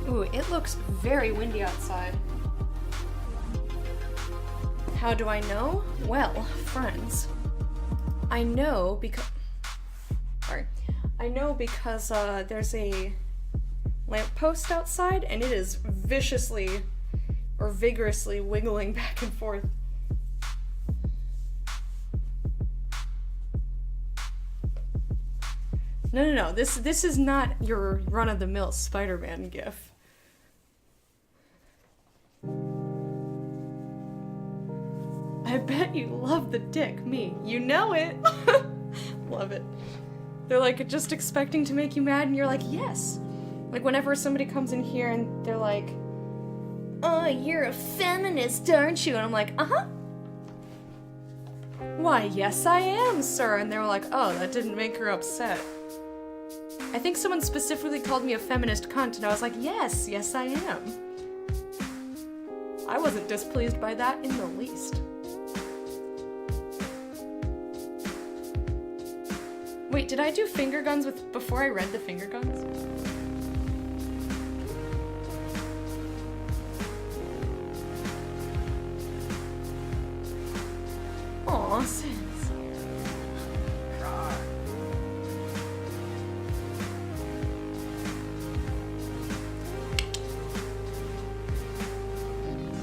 Ooh, it looks very windy outside. How do I know? Well, friends, I know because there's a lamppost outside and it is viciously or vigorously wiggling back and forth. No. This is not your run-of-the-mill Spider-Man gif. I bet you love the dick, me. You know it. Love it. They're like just expecting to make you mad and you're like, yes. Like whenever somebody comes in here and they're like, oh, you're a feminist, aren't you? And I'm like, uh-huh. Why, yes I am, sir. And they were like, oh, that didn't make her upset. I think someone specifically called me a feminist cunt and I was like, yes I am. I wasn't displeased by that in the least. Wait, did I do finger guns before I read the finger guns? Aw, Sans.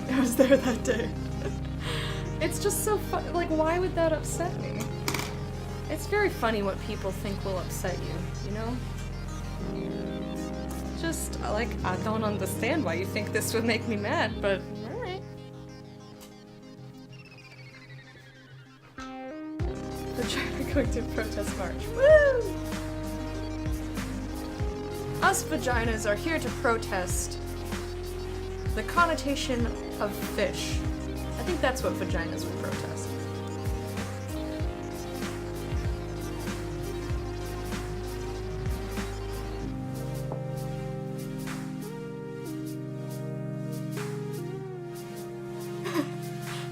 I was there that day. It's just so fun. Like, why would that upset me? It's very funny what people think will upset you, you know? Just, like, I don't understand why you think this would make me mad, but alright. We're going to protest march. Woo! Us vaginas are here to protest the connotation of fish. I think that's what vaginas would protest.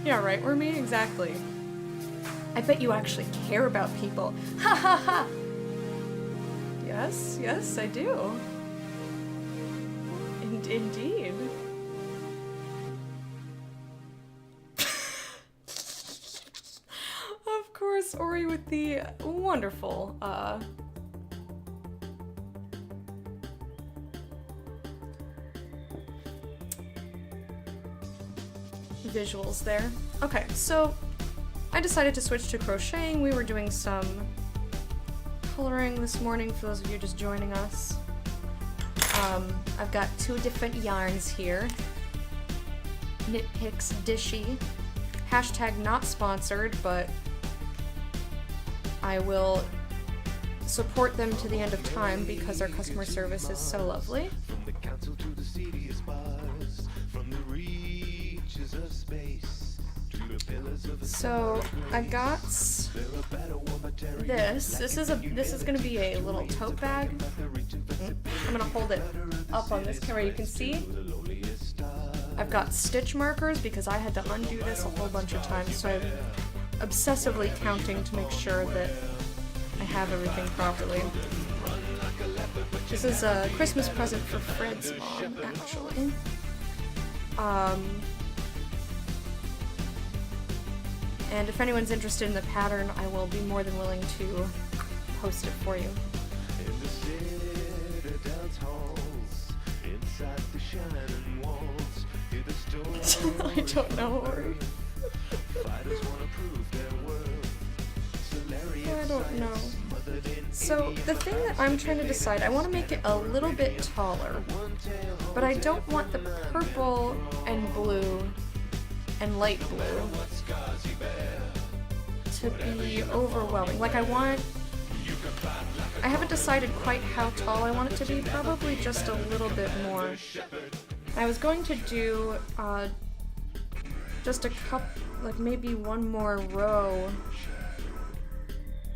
Yeah, right, Wormy? Exactly. I bet you actually care about people. Ha ha ha! Yes, I do. Indeed. Of course, Ori with the wonderful, visuals there. Okay, so I decided to switch to crocheting. We were doing some coloring this morning for those of you just joining us. I've got 2 different yarns here. Knitpicks Dishy. Hashtag not sponsored, but I will support them to the end of time because our customer service is so lovely. So I got this. This is gonna be a little tote bag. I'm gonna hold it up on this camera. You can see I've got stitch markers because I had to undo this a whole bunch of times, so I'm obsessively counting to make sure that I have everything properly. This is a Christmas present for Fred's mom, actually. And if anyone's interested in the pattern, I will be more than willing to post it for you. I don't know. I don't know. So the thing that I'm trying to decide, I want to make it a little bit taller, but I don't want the purple and blue and light blue to be overwhelming. Like I haven't decided quite how tall I want it to be, probably just a little bit more. I was going to do just a like maybe one more row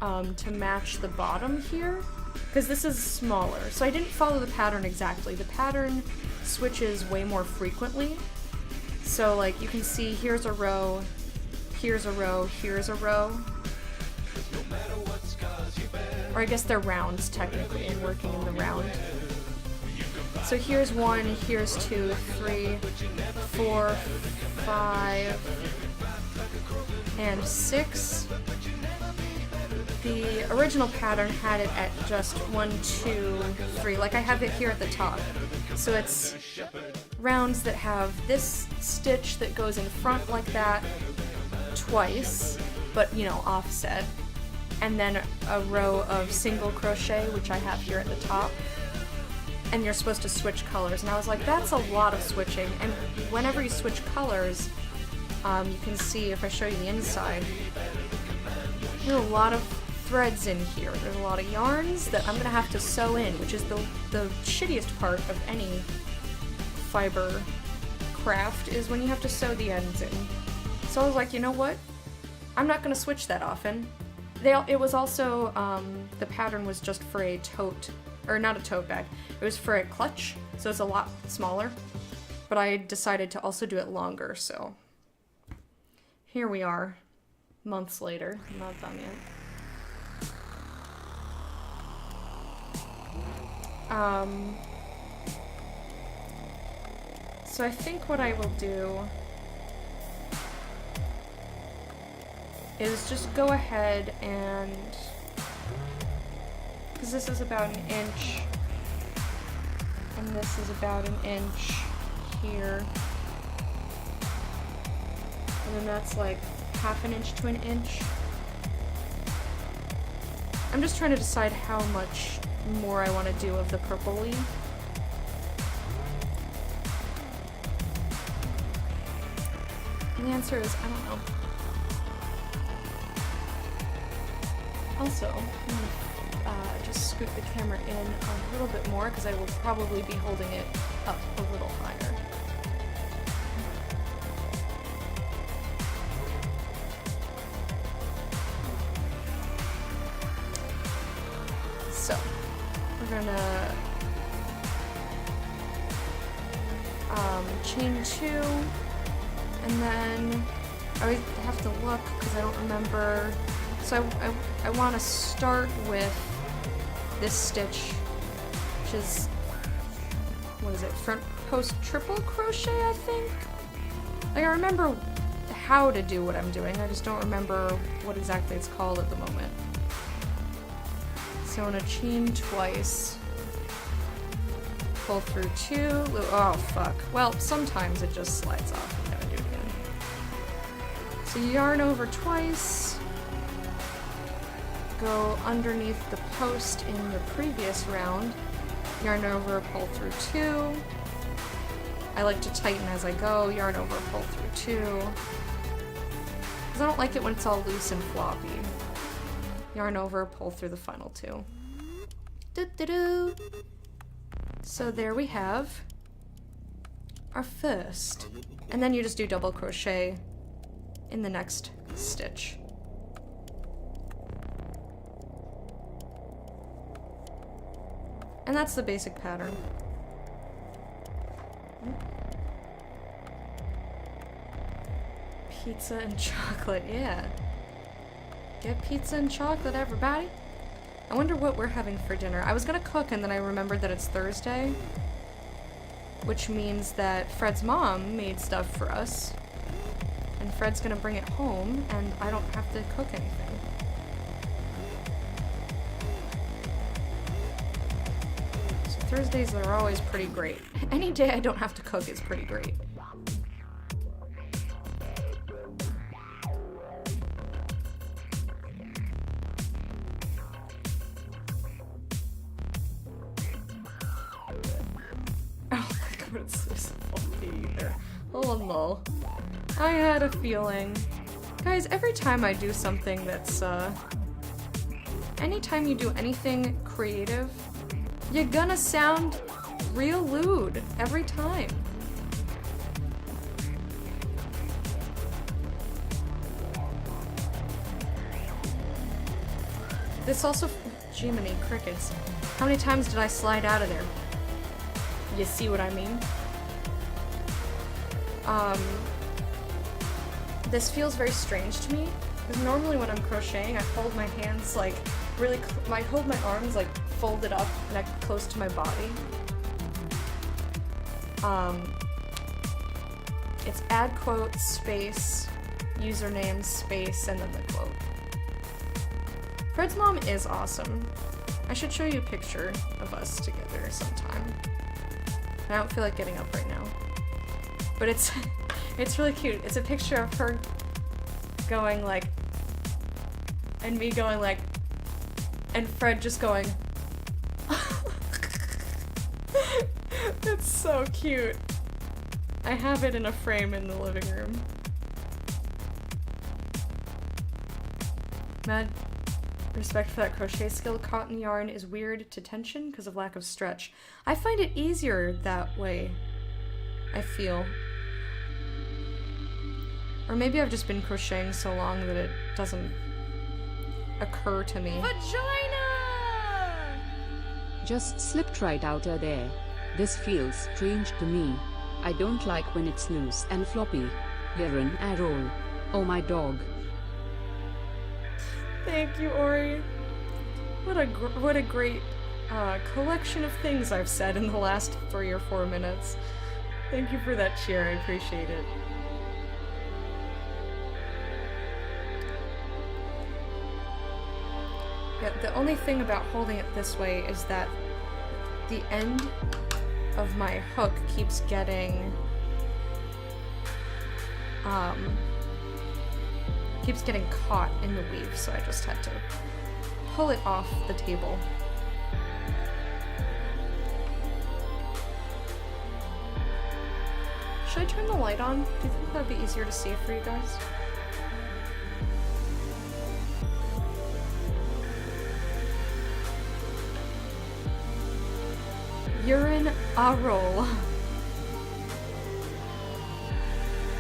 to match the bottom here, because this is smaller. So I didn't follow the pattern exactly. The pattern switches way more frequently. So like you can see here's a row, here's a row, here's a row. Or I guess they're rounds technically and working in the round. So So here's 1, here's 2, 3, 4, 5, and 6. The original pattern had it at just 1, 2, 3, like I have it here at the top. So it's rounds that have this stitch that goes in front like that twice, but you know, offset, and then a row of single crochet, which I have here at the top, and you're supposed to switch colors. And I was like, that's a lot of switching, and whenever you switch colors, you can see, if I show you the inside, there are a lot of threads in here. There's a lot of yarns that I'm gonna have to sew in, which is the shittiest part of any fiber craft, is when you have to sew the ends in. So I was like, you know what? I'm not gonna switch that often. It was also, the pattern was just for a tote, or not a tote bag, it was for a clutch, so it's a lot smaller, but I decided to also do it longer, so here we are, months later. I'm not done yet. So I think what I will do is just go ahead and, because this is about an inch, and this is about an inch here, and then that's like half an inch to an inch. I'm just trying to decide how much more I want to do of the purpley. And the answer is, I don't know. Also, I'm gonna just scoot the camera in a little bit more because I will probably be holding it up a little higher. So, we're gonna chain 2, and then I always have to look because I don't remember. So I want to start with this stitch, which is, what is it, front post triple crochet, I think? Like, I remember how to do what I'm doing, I just don't remember what exactly it's called at the moment. So I'm going to chain twice, pull through 2, oh fuck, well sometimes it just slides off, I'm gonna do it again. So yarn over twice, go underneath the post in the previous round, yarn over, pull through 2. I like to tighten as I go, yarn over, pull through 2. Because I don't like it when it's all loose and floppy. Yarn over, pull through the final 2. Doo-doo-doo. So there we have our first. And then you just do double crochet in the next stitch. And that's the basic pattern. Pizza and chocolate, yeah. Get pizza and chocolate, everybody. I wonder what we're having for dinner. I was gonna cook and then I remembered that it's Thursday, which means that Fred's mom made stuff for us. And Fred's gonna bring it home and I don't have to cook anything. Thursdays are always pretty great. Any day I don't have to cook is pretty great. Oh my god, it's so salty either. Oh no. I had a feeling. Guys, every time I do something that's, anytime you do anything creative, you're gonna sound real lewd every time. This also, Jiminy crickets. How many times did I slide out of there? You see what I mean? This feels very strange to me, because normally when I'm crocheting, I hold my hands like really, I hold my arms like folded up close to my body. It's add quote, space, username, space, and then the quote. Fred's mom is awesome. I should show you a picture of us together sometime. I don't feel like getting up right now. But it's it's really cute. It's a picture of her going like, and me going like, and Fred just going. It's so cute. I have it in a frame in the living room. Mad respect for that crochet skill. Cotton yarn is weird to tension because of lack of stretch. I find it easier that way, I feel. Or maybe I've just been crocheting so long that it doesn't occur to me. Vagina! Just slipped right out of there. This feels strange to me. I don't like when it's loose and floppy. You're an arrow. Oh my dog. Thank you, Ori. What a great collection of things I've said in the last 3 or 4 minutes. Thank you for that cheer, I appreciate it. Yeah, the only thing about holding it this way is that the end of my hook keeps getting caught in the weave, so I just had to pull it off the table. Should I turn the light on? Do you think that'd be easier to see for you guys? Urine a roll.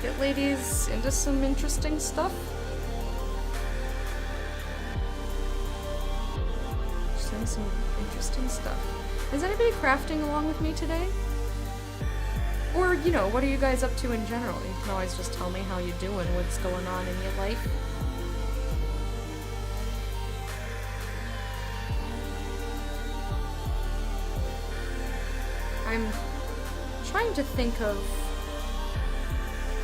Get ladies into some interesting stuff. Just doing some interesting stuff. Is anybody crafting along with me today? Or, you know, what are you guys up to in general? You can always just tell me how you're doing, what's going on in your life. I'm trying to think of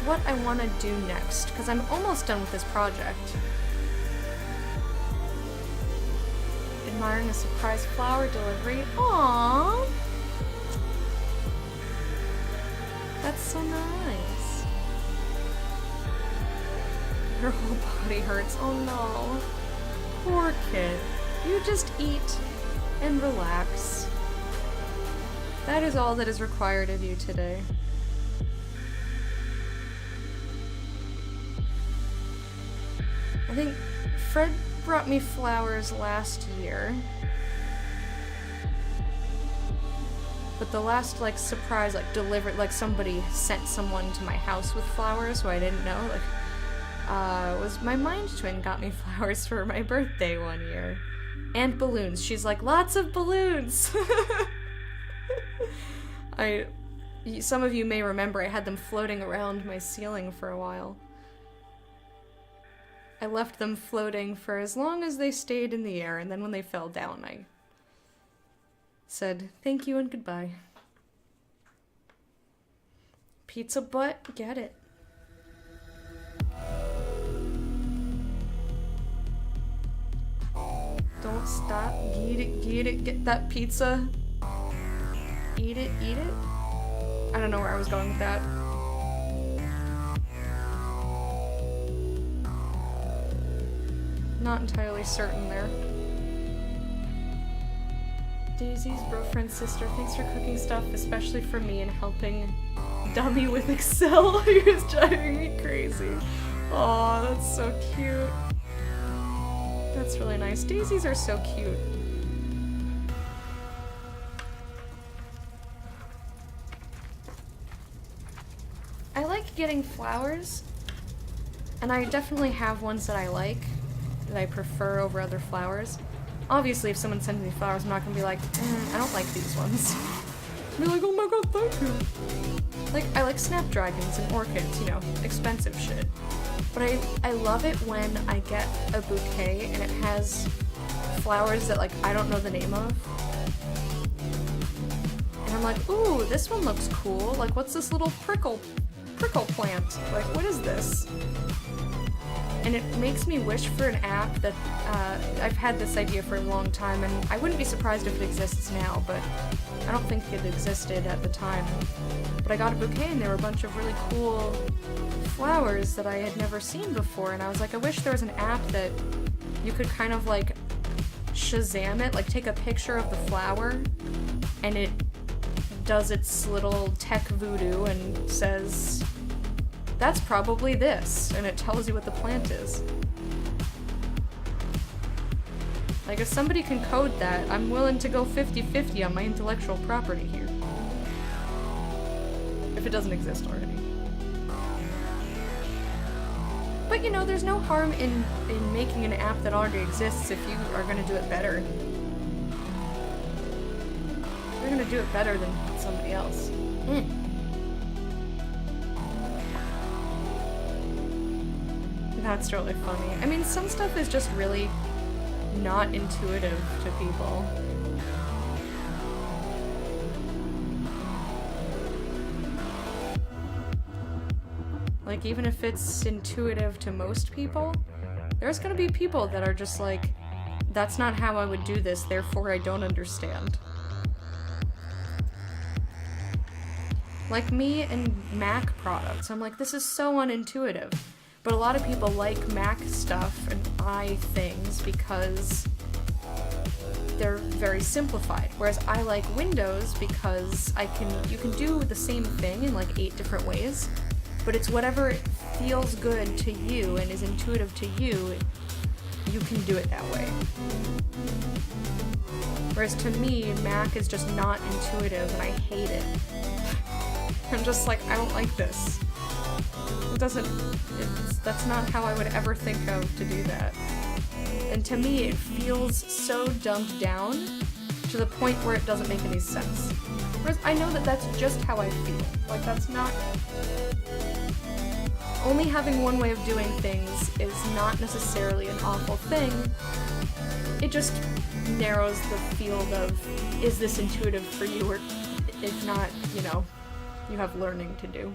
what I want to do next, because I'm almost done with this project. Admiring a surprise flower delivery. Aww! That's so nice. Her whole body hurts. Oh no. Poor kid. You just eat and relax. That is all that is required of you today. I think Fred brought me flowers last year. But the last, like, surprise, like, delivered, like, somebody sent someone to my house with flowers who I didn't know, like, was my mind twin got me flowers for my birthday one year. And balloons. She's like, lots of balloons! Some of you may remember I had them floating around my ceiling for a while. I left them floating for as long as they stayed in the air, and then when they fell down, I said thank you and goodbye. Pizza butt, get it. Don't stop, get it, get that pizza. Eat it, eat it? I don't know where I was going with that. Not entirely certain there. Daisy's bro-friend sister, thanks for cooking stuff, especially for me and helping Dummy with Excel. He was driving me crazy. Aw, that's so cute. That's really nice. Daisies are so cute. I like getting flowers, and I definitely have ones that I like, that I prefer over other flowers. Obviously, if someone sends me flowers, I'm not gonna be like, I don't like these ones. I'll be like, oh my god, thank you. Like, I like snapdragons and orchids, you know, expensive shit. But I love it when I get a bouquet and it has flowers that, like, I don't know the name of. And I'm like, ooh, this one looks cool. Like, what's this little prickle plant? Like, what is this? And it makes me wish for an app that, I've had this idea for a long time, and I wouldn't be surprised if it exists now, but I don't think it existed at the time. But I got a bouquet and there were a bunch of really cool flowers that I had never seen before, and I was like, I wish there was an app that you could kind of like Shazam it, like take a picture of the flower, and it does its little tech voodoo and says, that's probably this, and it tells you what the plant is. Like, if somebody can code that, I'm willing to go 50-50 on my intellectual property here. If it doesn't exist already. But you know, there's no harm in making an app that already exists if you are gonna do it better. You're gonna do it better than somebody else. That's really funny. I mean, some stuff is just really not intuitive to people. Like, even if it's intuitive to most people, there's gonna be people that are just like, that's not how I would do this, therefore I don't understand. Like me and Mac products, I'm like, this is so unintuitive. But a lot of people like Mac stuff and things because they're very simplified. Whereas I like Windows because you can do the same thing in like 8 different ways, but it's whatever feels good to you and is intuitive to you, you can do it that way. Whereas to me, Mac is just not intuitive and I hate it. I'm just like, I don't like this. That's not how I would ever think of to do that. And to me, it feels so dumbed down to the point where it doesn't make any sense. Whereas I know that that's just how I feel. Like, that's not... Only having one way of doing things is not necessarily an awful thing. It just narrows the field of, is this intuitive for you, or if not, you know, you have learning to do.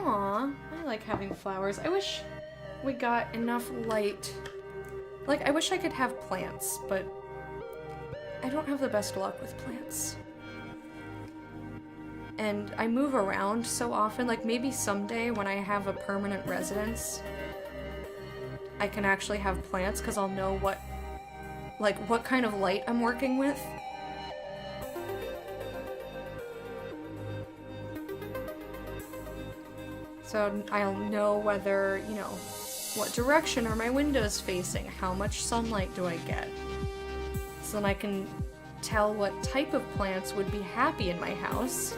Aw, I like having flowers. I wish we got enough light. Like, I wish I could have plants, but I don't have the best luck with plants. And I move around so often, like maybe someday when I have a permanent residence, I can actually have plants because I'll know what kind of light I'm working with. So I'll know whether, you know, what direction are my windows facing, how much sunlight do I get. So then I can tell what type of plants would be happy in my house,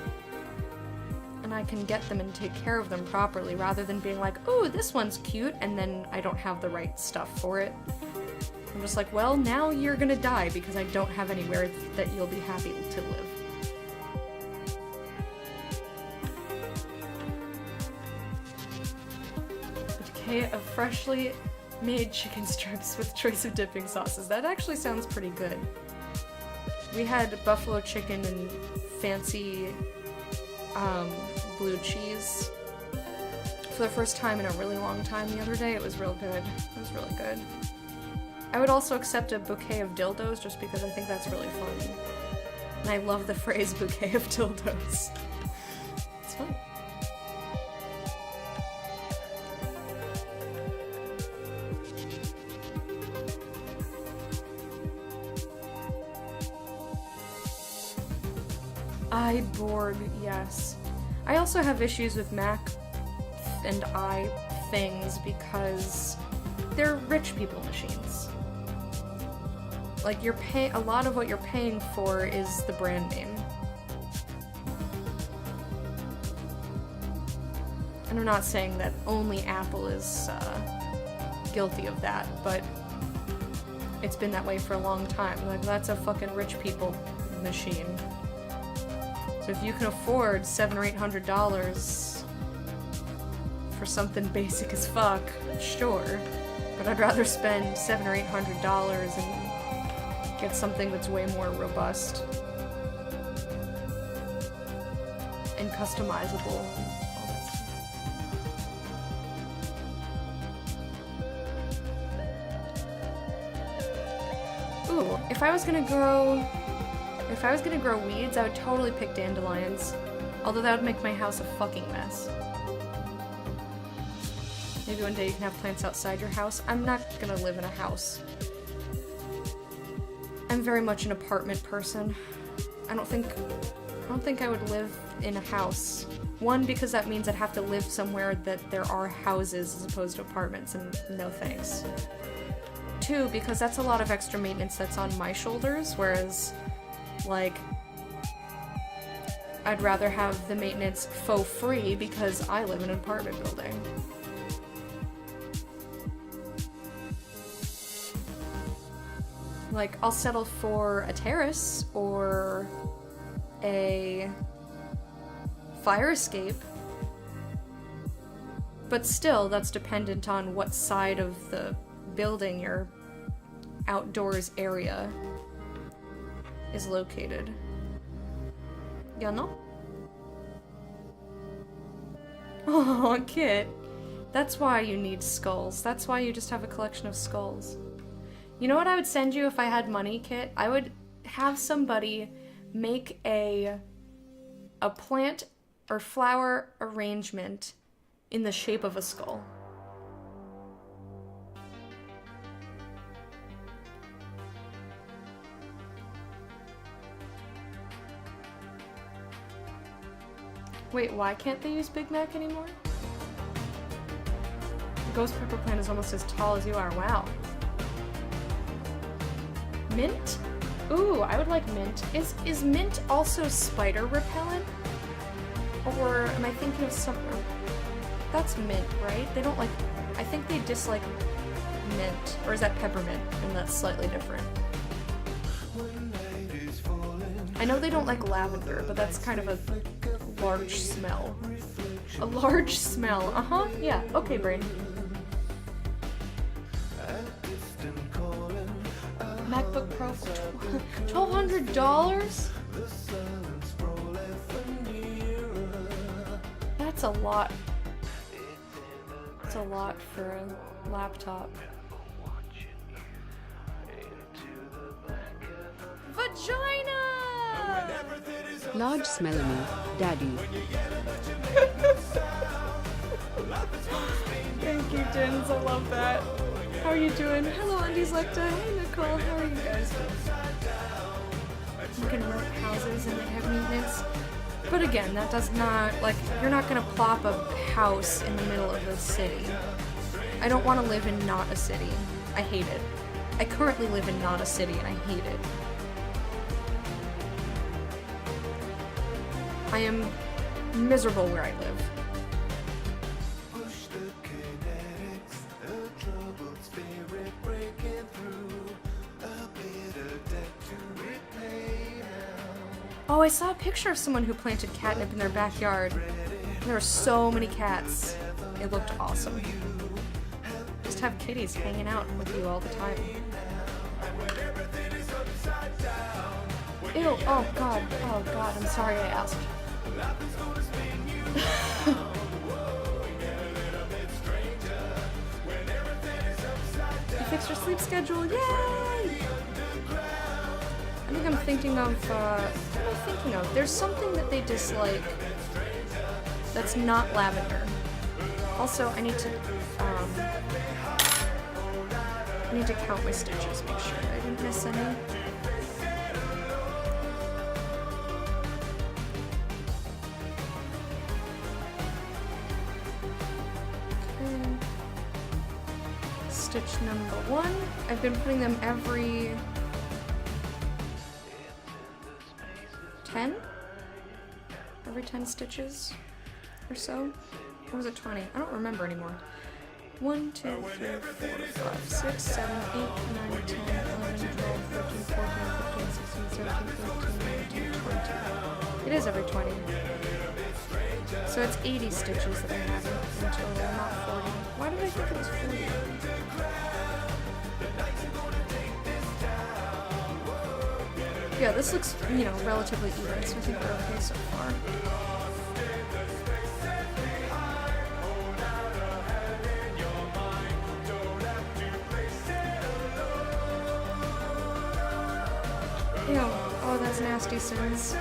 and I can get them and take care of them properly rather than being like, ooh, this one's cute, and then I don't have the right stuff for it. I'm just like, well, now you're gonna die because I don't have anywhere that you'll be happy to live. Of freshly made chicken strips with choice of dipping sauces. That actually sounds pretty good. We had buffalo chicken and fancy blue cheese for the first time in a really long time the other day. It was real good. It was really good. I would also accept a bouquet of dildos just because I think that's really funny. And I love the phrase bouquet of dildos. It's fun. iBoard, yes. I also have issues with Mac and things because they're rich people machines. Like, a lot of what you're paying for is the brand name. And I'm not saying that only Apple is guilty of that, but it's been that way for a long time. Like, that's a fucking rich people machine. So if you can afford $700 or $800 for something basic as fuck, sure. But I'd rather spend $700 or $800 and get something that's way more robust and customizable. Ooh, if I was gonna grow weeds, I would totally pick dandelions. Although that would make my house a fucking mess. Maybe one day you can have plants outside your house. I'm not gonna live in a house. I'm very much an apartment person. I don't think I would live in a house. One, because that means I'd have to live somewhere that there are houses as opposed to apartments, and no thanks. Two, because that's a lot of extra maintenance that's on my shoulders, whereas, like, I'd rather have the maintenance for free because I live in an apartment building. Like, I'll settle for a terrace or a fire escape, but still, that's dependent on what side of the building your outdoors area is located. Yeah, no? Oh, Kit. That's why you need skulls. That's why you just have a collection of skulls. You know what I would send you if I had money, Kit? I would have somebody make a plant or flower arrangement in the shape of a skull. Wait, why can't they use Big Mac anymore? The ghost pepper plant is almost as tall as you are. Wow. Mint? Ooh, I would like mint. Is mint also spider repellent? Or am I thinking of something? That's mint, right? They don't like... I think they dislike mint. Or is that peppermint? And that's slightly different. I know they don't like lavender, but that's kind of a large smell. A large smell. Uh-huh. Yeah. Okay, brain. MacBook Pro for $1,200? That's a lot. That's a lot for a laptop. Vagina! Large smell me, daddy. Thank you, Dins. I love that. How are you doing? Hello, Undies Lecta. Hey, Nicole. How are you guys? You can rent houses and they have maintenance. But again, that does not, like, you're not gonna plop a house in the middle of the city. I don't want to live in not a city. I hate it. I currently live in not a city and I hate it. I am miserable where I live. Oh, I saw a picture of someone who planted catnip in their backyard. There are so many cats. It looked awesome. Just have kitties hanging out with you all the time. Ew, oh god, I'm sorry I asked. You fixed your sleep schedule, yay! I think I'm thinking of, what am I thinking of? There's something that they dislike that's not lavender. Also, I need to count my stitches, make sure I didn't miss any. Stitch number 1. I've been putting them every 10? Every 10 stitches or so? Or was it 20? I don't remember anymore. 1, 2, 3, 4, 5, 6, 7, 8, 9, 10, 11, 12, 13, 14, 15, 16, 17, 18, 19, 20. It is every 20. So it's 80 stitches that I have in total, not 40. Why did I think it was 40? Yeah, this looks, you know, relatively even, so I think we're okay so far. Ew. Oh, that's nasty, Sins. I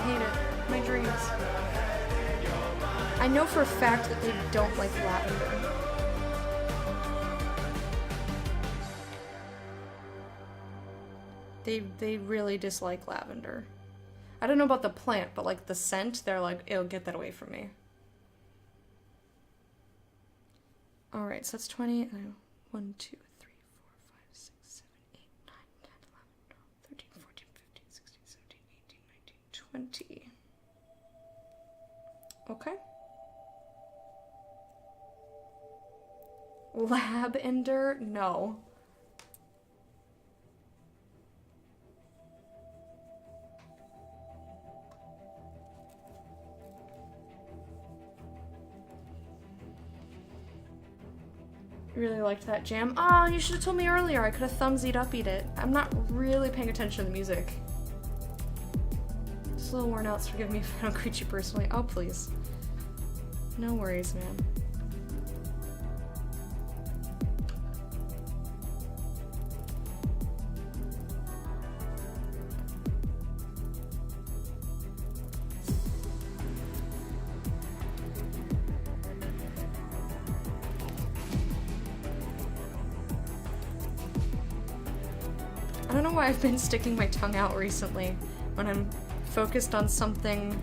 hate it. My dreams. I know for a fact that they don't like lavender. They really dislike lavender. I don't know about the plant, but like the scent, they're like, ew, get that away from me. Alright, so that's 20. 1, 2, 3, 4, 5, 6, 7, 8, 9, 10, 11, 12, 13, 14, 15, 16, 17, 18, 19, 20. Okay. Lavender? No. Really liked that jam. Oh, you should have told me earlier. I could have thumbsied up it. I'm not really paying attention to the music. Just a little worn out, so forgive me if I don't greet you personally. Oh, please. No worries, man. I don't know why I've been sticking my tongue out recently when I'm focused on something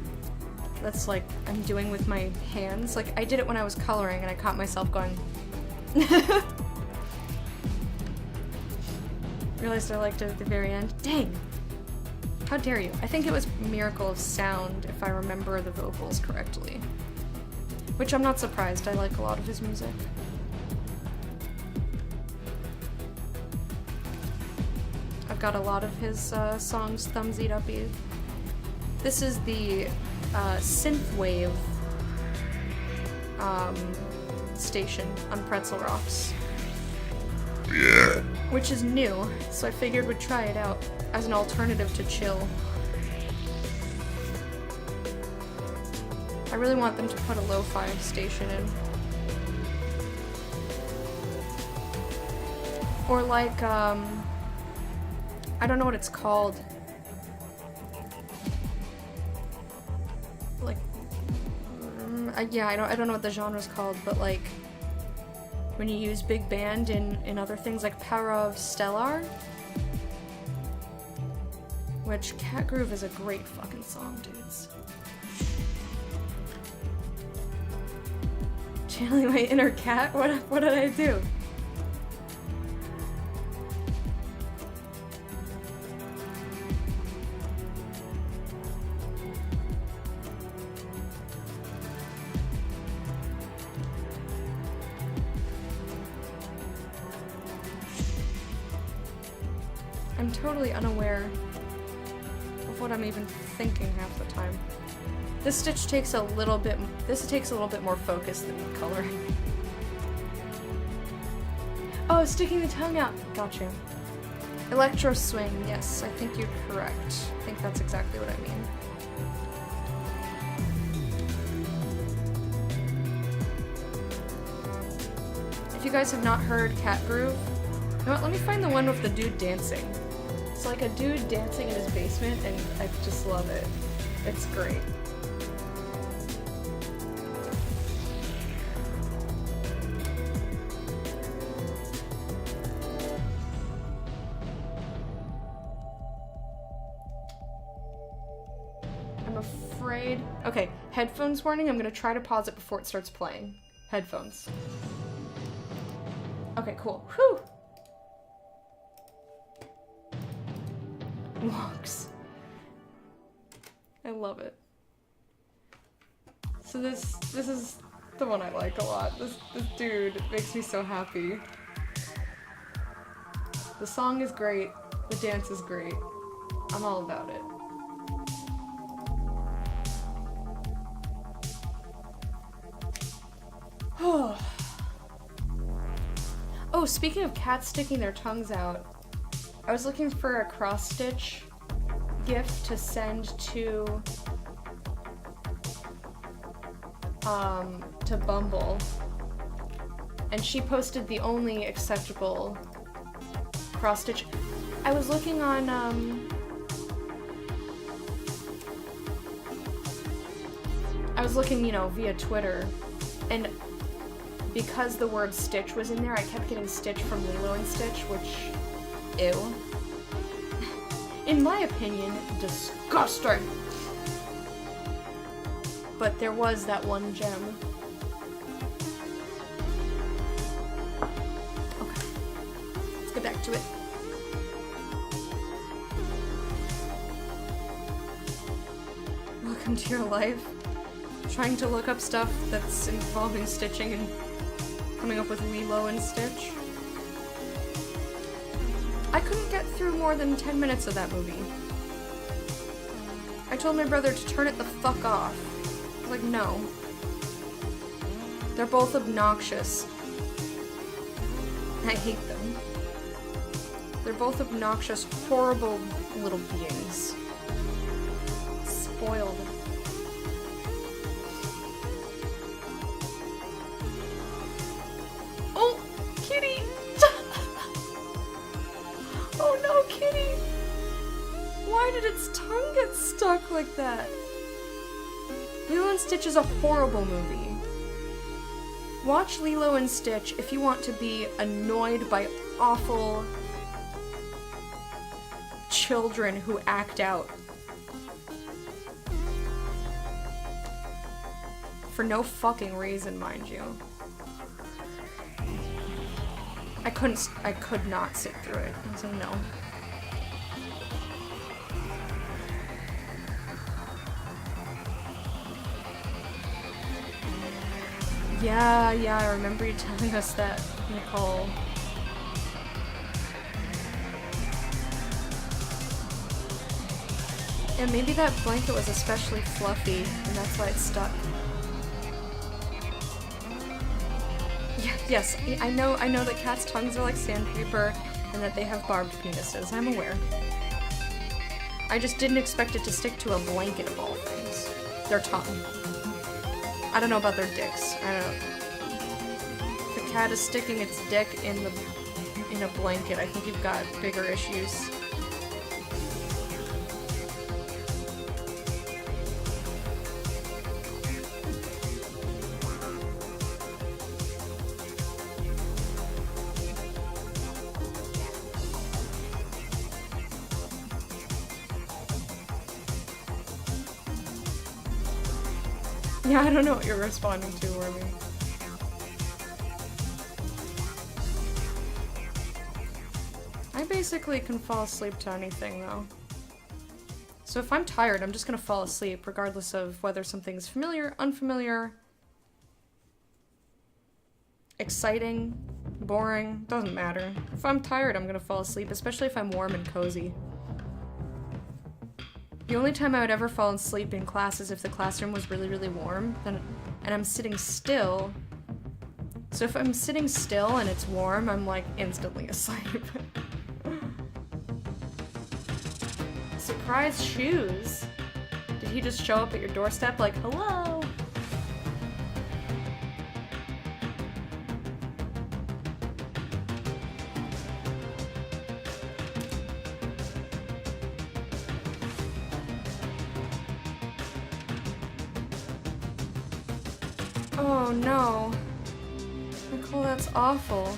that's like I'm doing with my hands. Like I did it when I was coloring and I caught myself going realized I liked it at the very end. Dang! How dare you? I think it was Miracle of Sound if I remember the vocals correctly. Which I'm not surprised, I like a lot of his music. I've got a lot of his songs thumbsied uppy. This is the synthwave station on Pretzel Rocks. Yeah. Which is new, so I figured we'd try it out as an alternative to chill. I really want them to put a lo-fi station in. Or like, I don't know what it's called. Like, yeah, I don't know what the genre's called, but like, when you use big band in other things like Power of Stellar, which Cat Groove is a great fucking song, dudes. Channeling my inner cat? What did I do? I'm totally unaware of what I'm even thinking half the time. This stitch takes a little bit more focus than coloring. Oh, sticking the tongue out. Gotcha. Electro swing. Yes, I think you're correct. I think that's exactly what I mean. If you guys have not heard Cat Groove, you know what? Let me find the one with the dude dancing. It's like a dude dancing in his basement, and I just love it. It's great. I'm afraid... Okay, headphones warning. I'm gonna try to pause it before it starts playing. Headphones. Okay, cool. Whew! Walks. I love it. So this is the one I like a lot. This dude makes me so happy. The song is great. The dance is great. I'm all about it. Oh, speaking of cats sticking their tongues out, I was looking for a cross stitch gift to send to Bumble, and she posted the only acceptable cross stitch. I was looking on you know, via Twitter, and because the word Stitch was in there, I kept getting Stitch from Lilo and Stitch, which, ew. In my opinion, disgusting. But there was that one gem. Okay, let's get back to it. Welcome to your life. Trying to look up stuff that's involving stitching and coming up with Lilo and Stitch. I couldn't get through more than 10 minutes of that movie. I told my brother to turn it the fuck off. I was like, no. They're both obnoxious. I hate them. They're both obnoxious, horrible little beings. Spoiled. Oh, Kitty! Oh no, Kitty! Why did its tongue get stuck like that? Lilo and Stitch is a horrible movie. Watch Lilo and Stitch if you want to be annoyed by awful children who act out. For no fucking reason, mind you. I could not sit through it, so no. Yeah, I remember you telling us that, Nicole. And maybe that blanket was especially fluffy, and that's why it stuck. Yes, I know that cats' tongues are like sandpaper, and that they have barbed penises. I'm aware. I just didn't expect it to stick to a blanket of all things. Their tongue. I don't know about their dicks. I don't know. If a cat is sticking its dick in a blanket, I think you've got bigger issues. Yeah, I don't know what you're responding to, Wormy. I basically can fall asleep to anything, though. So if I'm tired, I'm just gonna fall asleep, regardless of whether something's familiar, unfamiliar, exciting, boring, doesn't matter. If I'm tired, I'm gonna fall asleep, especially if I'm warm and cozy. The only time I would ever fall asleep in class is if the classroom was really, really warm, and I'm sitting still. So if I'm sitting still and it's warm, I'm like instantly asleep. Surprise shoes? Did he just show up at your doorstep like, hello? Oh no. Nicole, that's awful.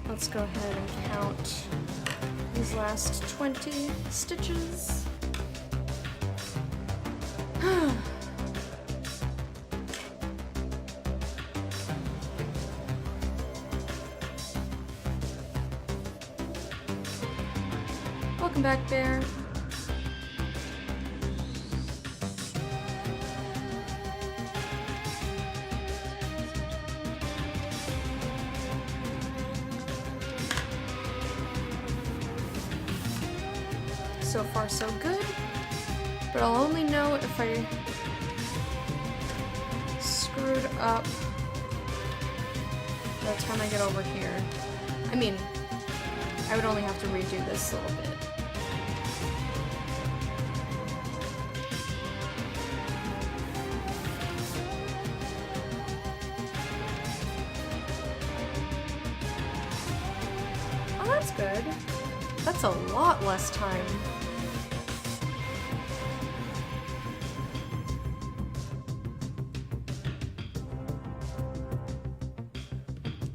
Let's go ahead and count these last 20 stitches. Welcome back, Bear. So far, so good. But I'll only know if I screwed up by the time I get over here. I mean, I would only have to redo this a little bit. Oh, that's good. That's a lot less time.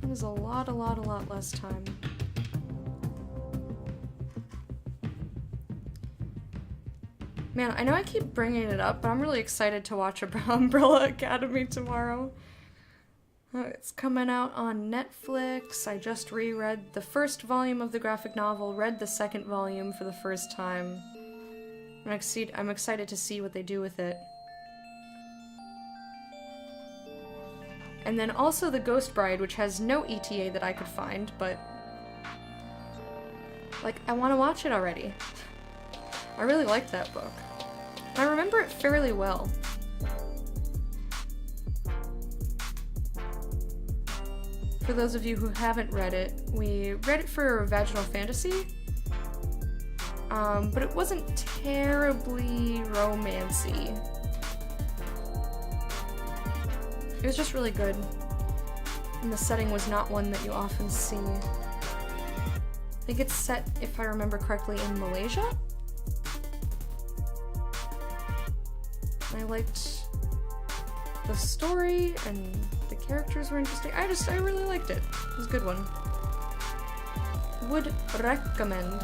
It was a lot less time. Man, I know I keep bringing it up, but I'm really excited to watch Umbrella Academy tomorrow. It's coming out on Netflix. I just reread the first volume of the graphic novel, read the second volume for the first time. I'm excited to see what they do with it. And then also The Ghost Bride, which has no ETA that I could find, but like, I want to watch it already. I really liked that book. I remember it fairly well. For those of you who haven't read it, we read it for Vaginal Fantasy, but it wasn't terribly romancy. It was just really good, and the setting was not one that you often see. I think it's set, if I remember correctly, in Malaysia? I liked the story, and the characters were interesting. I really liked it. It was a good one. Would recommend.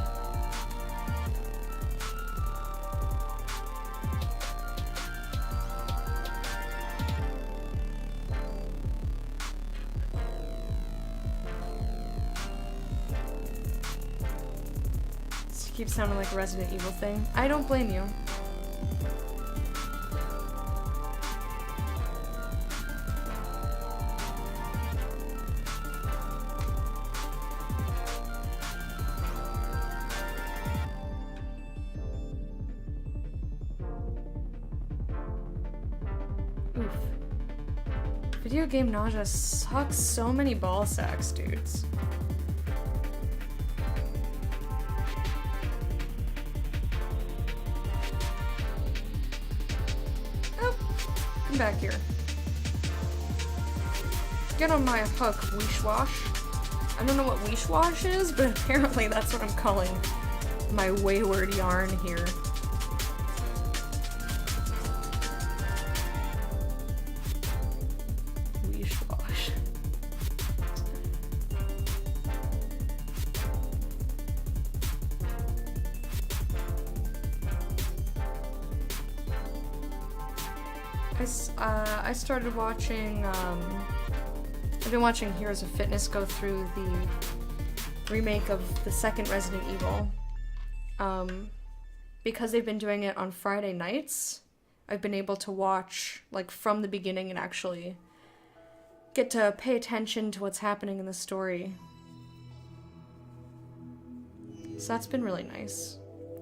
This keeps sounding like a Resident Evil thing. I don't blame you. Video game nausea sucks so many ball sacks, dudes. Oh, come back here. Get on my hook, Weeshwash. I don't know what Weeshwash is, but apparently that's what I'm calling my wayward yarn here. I started watching, I've been watching Heroes of Fitness go through the remake of the second Resident Evil. Because they've been doing it on Friday nights, I've been able to watch, like, from the beginning and actually get to pay attention to what's happening in the story. So that's been really nice.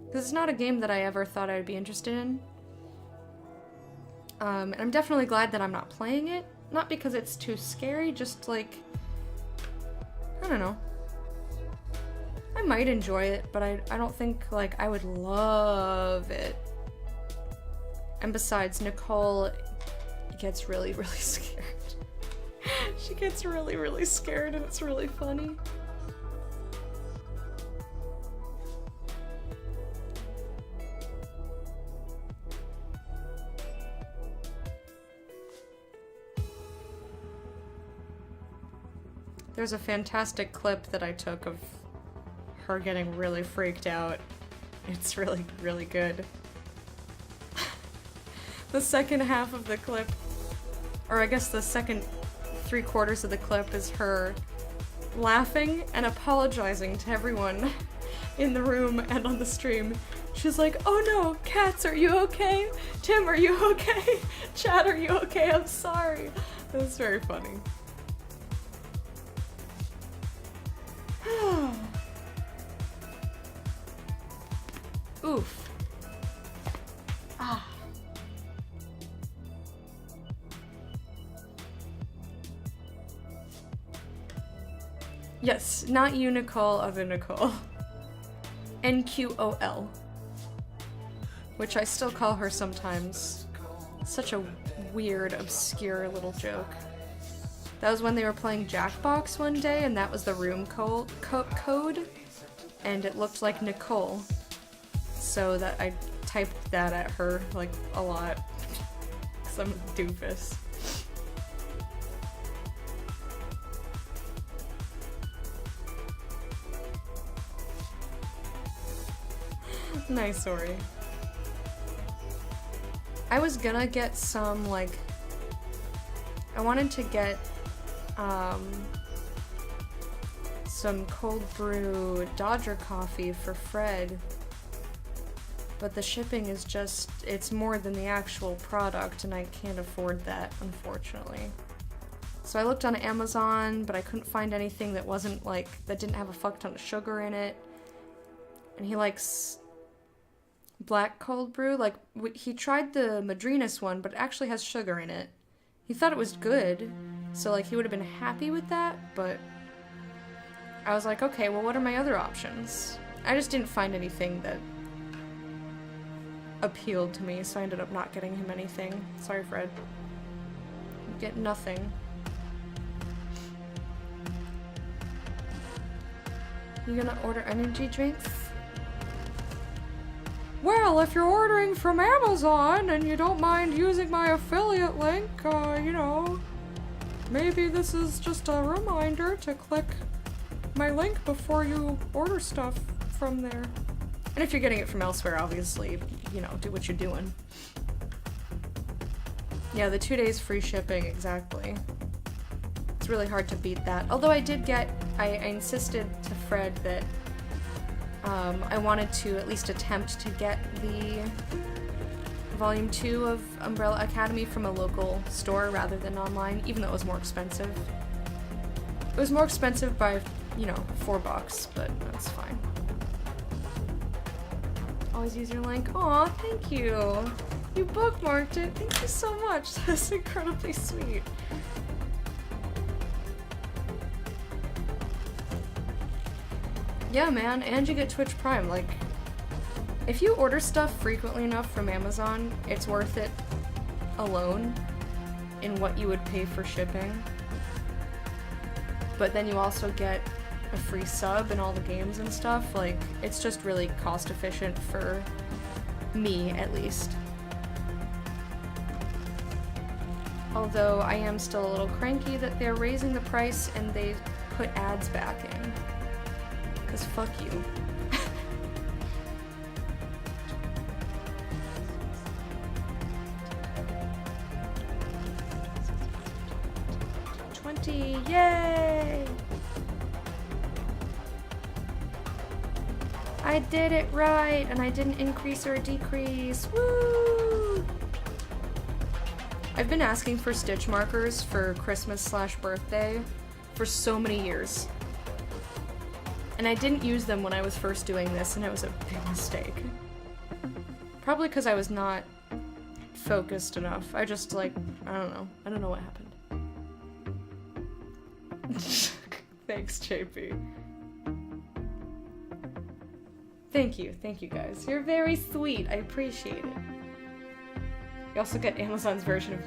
Because it's not a game that I ever thought I'd be interested in. And I'm definitely glad that I'm not playing it. Not because it's too scary, just like, I don't know. I might enjoy it, but I don't think, like, I would love it. And besides, Nicole gets really, really scared. She gets really, really scared, and it's really funny. There's a fantastic clip that I took of her getting really freaked out. It's really, really good. The second half of the clip, or I guess the second 3/4 of the clip, is her laughing and apologizing to everyone in the room and on the stream. She's like, "Oh no, Cats, are you okay? Tim, are you okay? Chad, are you okay? I'm sorry." It was very funny. Oof. Ah. Yes, not you, Nicole, other Nicole. NQOL. Which I still call her sometimes. Such a weird, obscure little joke. That was when they were playing Jackbox one day, and that was the room code, and it looked like Nicole. So that I typed that at her, like, a lot. Because I'm a doofus. Nice, sorry. I was gonna get some, like, I wanted to get, some cold brew Dodger coffee for Fred, but the shipping is just, it's more than the actual product, and I can't afford that, unfortunately. So I looked on Amazon, but I couldn't find anything that wasn't, like, that didn't have a fuck ton of sugar in it. And he likes black cold brew. Like, he tried the Madrinas one, but it actually has sugar in it. He thought it was good, so, like, he would have been happy with that, but I was like, okay, well, what are my other options? I just didn't find anything that appealed to me, so I ended up not getting him anything. Sorry, Fred. You get nothing. You gonna order energy drinks? Well, if you're ordering from Amazon and you don't mind using my affiliate link, you know, maybe this is just a reminder to click my link before you order stuff from there. And if you're getting it from elsewhere, obviously, you know, do what you're doing. Yeah, the 2 days free shipping, exactly. It's really hard to beat that. Although I did get, I insisted to Fred that I wanted to at least attempt to get the Volume 2 of Umbrella Academy from a local store rather than online, even though it was more expensive. It was more expensive by, you know, $4, but that's fine. Always use your link. Aw, thank you. You bookmarked it. Thank you so much. That's incredibly sweet. Yeah, man, and you get Twitch Prime. Like, if you order stuff frequently enough from Amazon, it's worth it alone in what you would pay for shipping. But then you also get a free sub and all the games and stuff. Like, it's just really cost efficient for me, at least. Although I am still a little cranky that they're raising the price and they put ads back in. Cause fuck you. Yay! I did it right, and I didn't increase or decrease. Woo! I've been asking for stitch markers for Christmas/birthday for so many years. And I didn't use them when I was first doing this, and it was a big mistake. Probably because I was not focused enough. I just, like, I don't know. I don't know what happened. Thanks, JP. Thank you guys. You're very sweet. I appreciate it. You also get Amazon's version of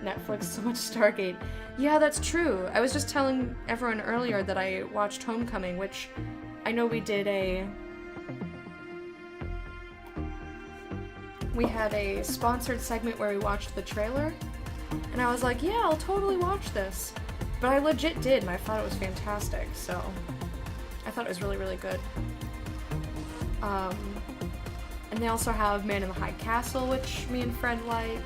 Netflix, so much Stargate. Yeah, that's true. I was just telling everyone earlier that I watched Homecoming, which I know we did we had a sponsored segment where we watched the trailer, and I was like, yeah, I'll totally watch this. But I legit did, and I thought it was fantastic, so I thought it was really, really good. And they also have Man in the High Castle, which me and Fred like.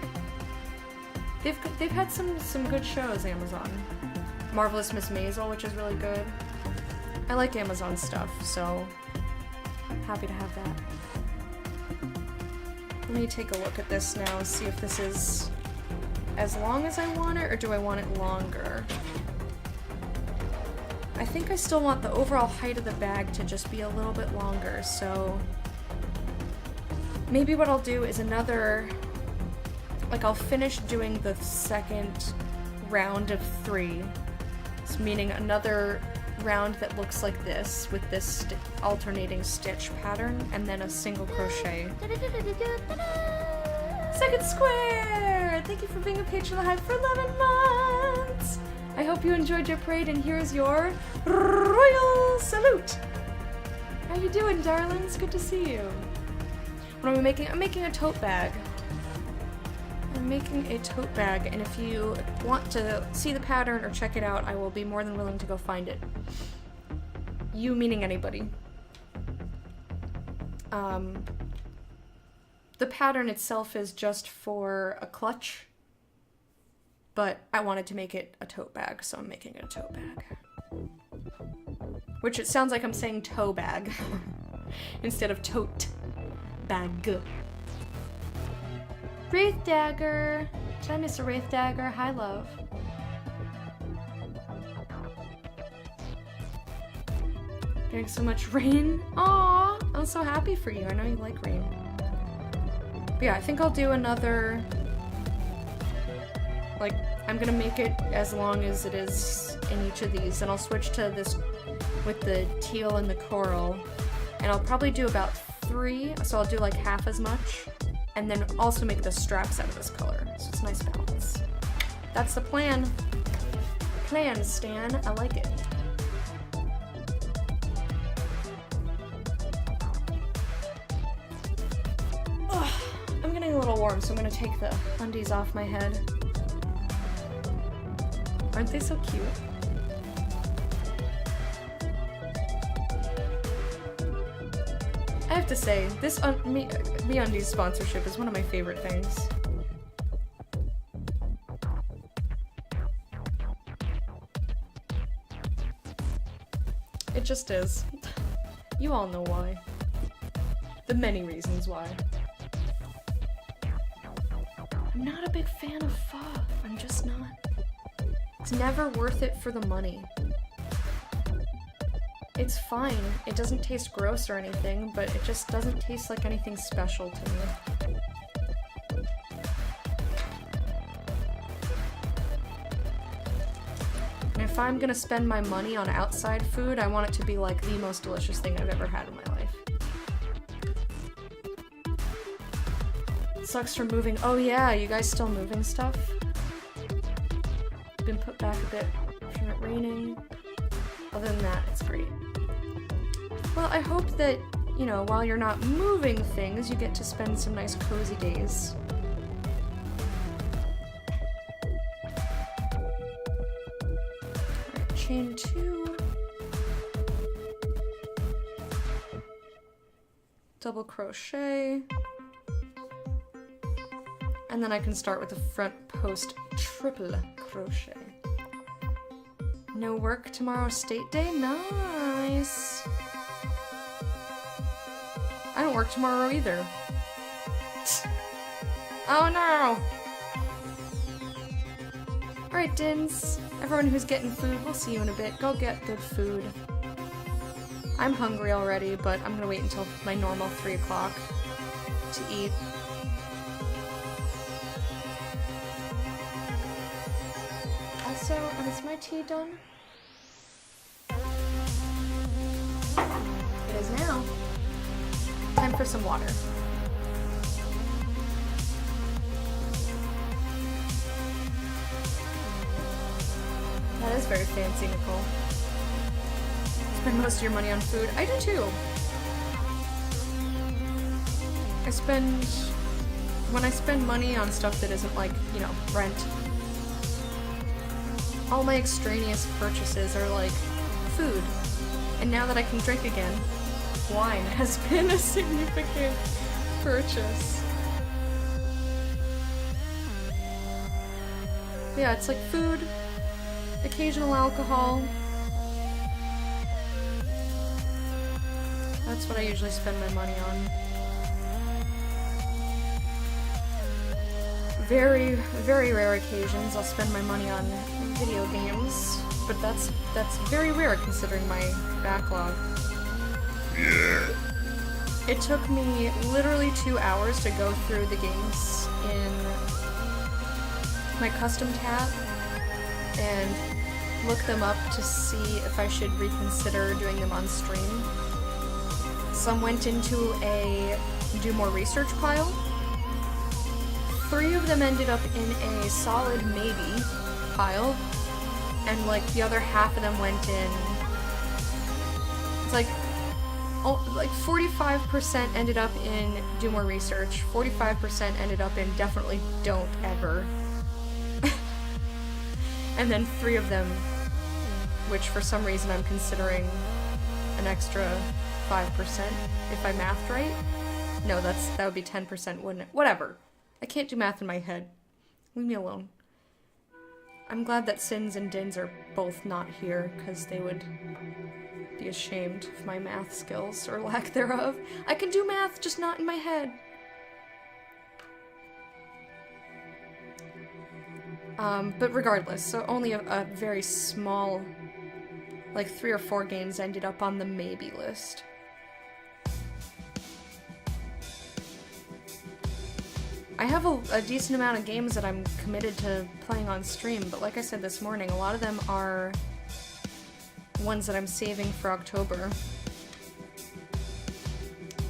They've had some good shows, Amazon. Marvelous Miss Maisel, which is really good. I like Amazon stuff, so happy to have that. Let me take a look at this now, see if this is as long as I want it, or do I want it longer? I think I still want the overall height of the bag to just be a little bit longer, so Maybe what I'll do is another, like I'll finish doing the second round of 3, so meaning another round that looks like this with this alternating stitch pattern, and then a single crochet. Second square! Thank you for being a patron of the Hive for 11 months! I hope you enjoyed your parade, and here's your royal salute! How you doing, darlings? Good to see you. What am I making? I'm making a tote bag. I'm making a tote bag, and if you want to see the pattern or check it out, I will be more than willing to go find it. You meaning anybody. The pattern itself is just for a clutch, but I wanted to make it a tote bag, so I'm making it a tote bag. Which it sounds like I'm saying toe bag instead of tote bag. Wraith Dagger! Did I miss a Wraith Dagger? Hi, love. Getting so much rain. Aw, I'm so happy for you. I know you like rain. But yeah, I think I'll do another... Like, I'm gonna make it as long as it is in each of these, and I'll switch to this with the teal and the coral. And I'll probably do about 3, so I'll do like half as much. And then also make the straps out of this color, so it's a nice balance. That's the plan. Plan, Stan. I like it. Ugh, I'm getting a little warm, so I'm gonna take the undies off my head. Aren't they so cute? I have to say, this MeUndies sponsorship is one of my favorite things. It just is. You all know why. The many reasons why. I'm not a big fan of pho. I'm just not. It's never worth it for the money. It's fine. It doesn't taste gross or anything, but it just doesn't taste like anything special to me. And if I'm gonna spend my money on outside food, I want it to be like the most delicious thing I've ever had in my life. It sucks for moving. Oh yeah, you guys still moving stuff? Been put back a bit from it raining. Other than that, it's great. Well, I hope that, you know, while you're not moving things, you get to spend some nice cozy days. Alright, chain 2. Double crochet. And then I can start with the front post triple crochet. No work tomorrow, state day? Nice! I don't work tomorrow either. Oh no! Alright, Dins. Everyone who's getting food, we'll see you in a bit. Go get good food. I'm hungry already, but I'm gonna wait until my normal 3 o'clock to eat. Also, is my tea done? It is now. Time for some water. That is very fancy, Nicole. Spend most of your money on food. I do too. When I spend money on stuff that isn't like, you know, rent, all my extraneous purchases are like food. And now that I can drink again, wine has been a significant purchase. Yeah, it's like food, occasional alcohol. That's what I usually spend my money on. Very, very rare occasions I'll spend my money on video games, but that's very rare considering my backlog. It took me literally 2 hours to go through the games in my custom tab and look them up to see if I should reconsider doing them on stream. Some went into a do more research pile. 3 of them ended up in a solid maybe pile, and like the other half of them went in. It's like 45% ended up in do more research, 45% ended up in definitely don't ever. And then 3 of them, which for some reason I'm considering an extra 5% if I mathed right. No, that would be 10%, wouldn't it? Whatever. I can't do math in my head. Leave me alone. I'm glad that Sins and Dins are both not here, because they would be ashamed of my math skills, or lack thereof. I can do math, just not in my head. But regardless, so only a very small, like 3 or 4 games ended up on the maybe list. I have a decent amount of games that I'm committed to playing on stream, but like I said this morning, a lot of them are ones that I'm saving for October.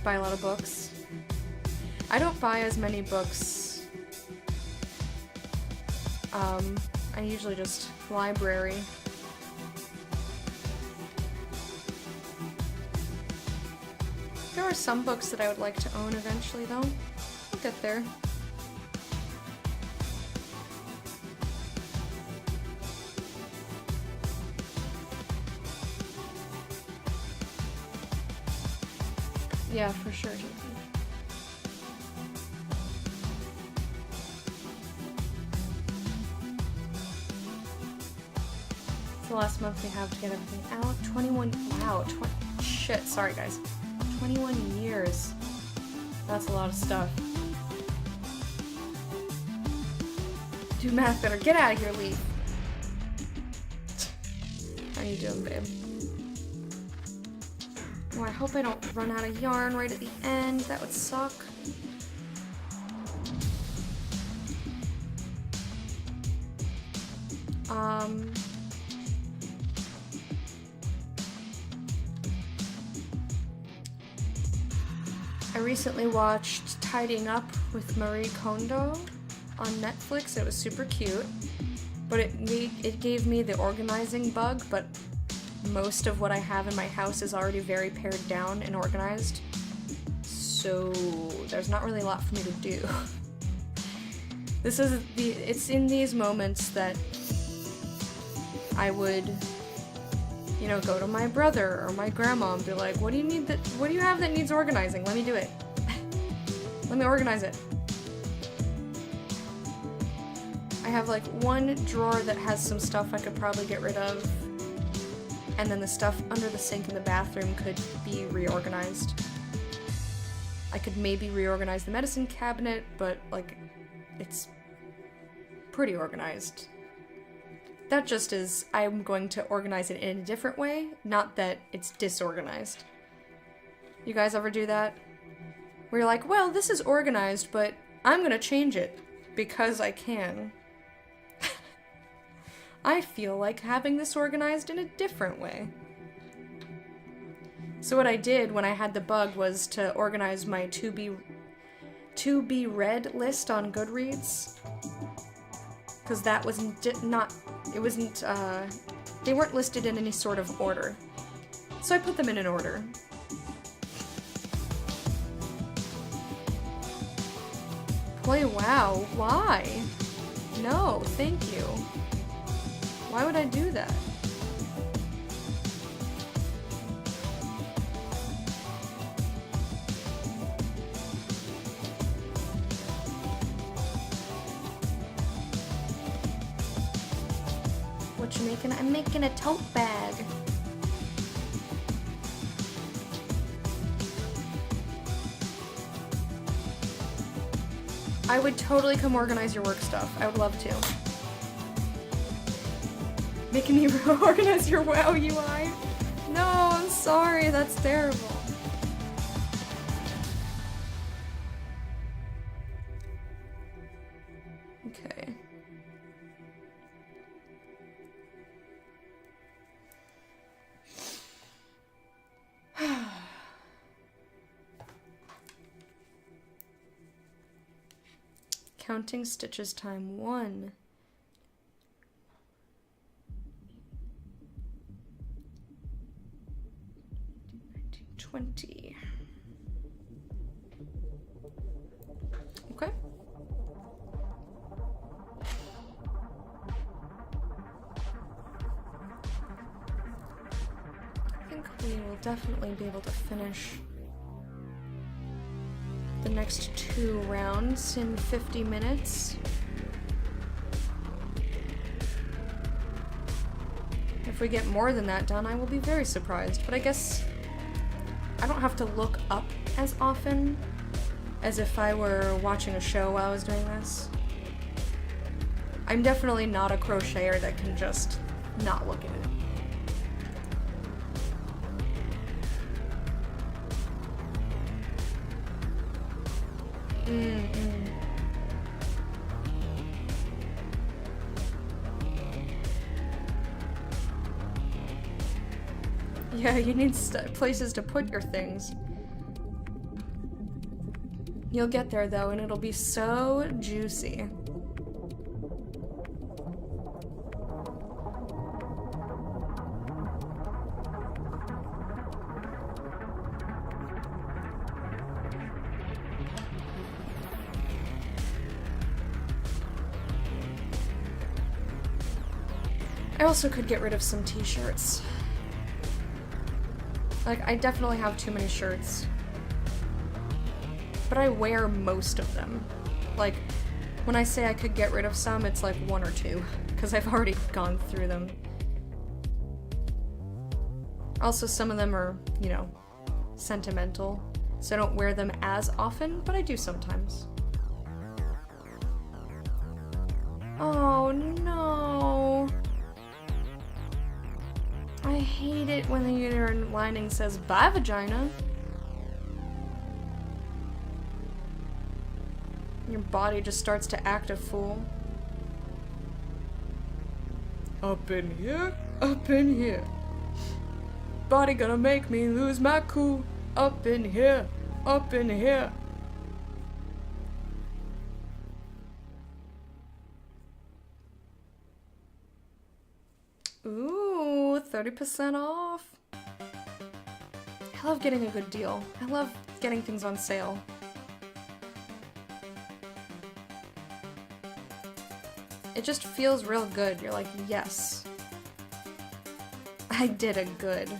Buy a lot of books. I don't buy as many books. I usually just library. There are some books that I would like to own eventually, though. I'll get there. Yeah, for sure. It's the last month we have to get everything out. 21. Wow. Shit. Sorry, guys. 21 years. That's a lot of stuff. Do math better. Get out of here, Lee. How you doing, babe? Oh, I hope I don't run out of yarn right at the end. That would suck. I recently watched Tidying Up with Marie Kondo on Netflix. It was super cute, but it gave me the organizing bug, but most of what I have in my house is already very pared down and organized, so there's not really a lot for me to do. It's in these moments that I would, you know, go to my brother or my grandma and be like, what do you have that needs organizing? Let me do it. Let me organize it. I have like one drawer that has some stuff I could probably get rid of, and then the stuff under the sink in the bathroom could be reorganized. I could maybe reorganize the medicine cabinet, but like, it's pretty organized. That just is, I'm going to organize it in a different way, not that it's disorganized. You guys ever do that? Where you're like, well, this is organized, but I'm gonna change it because I can. I feel like having this organized in a different way. So what I did when I had the bug was to organize my to be read list on Goodreads, because that wasn't they weren't listed in any sort of order. So I put them in an order. Play WoW? Why? No, thank you. Why would I do that? What you making? I'm making a tote bag. I would totally come organize your work stuff. I would love to. Making me organize your WoW UI? No, I'm sorry. That's terrible. Counting stitches time 1. 20. Okay. I think we will definitely be able to finish the next 2 rounds in 50 minutes. If we get more than that done, I will be very surprised, but I guess I don't have to look up as often as if I were watching a show while I was doing this. I'm definitely not a crocheter that can just not look at it. Yeah, you need places to put your things. You'll get there though, and it'll be so juicy. I also could get rid of some t-shirts. Like, I definitely have too many shirts. But I wear most of them. Like, when I say I could get rid of some, it's like 1 or 2. Because I've already gone through them. Also, some of them are, you know, sentimental. So I don't wear them as often, but I do sometimes. Oh, no. I hate it when the uterine lining says, "Bye, vagina." Your body just starts to act a fool. Up in here, up in here. Body gonna make me lose my cool. Up in here, up in here. Ooh, 30% off. I love getting a good deal. I love getting things on sale. It just feels real good. You're like, yes. I did a good.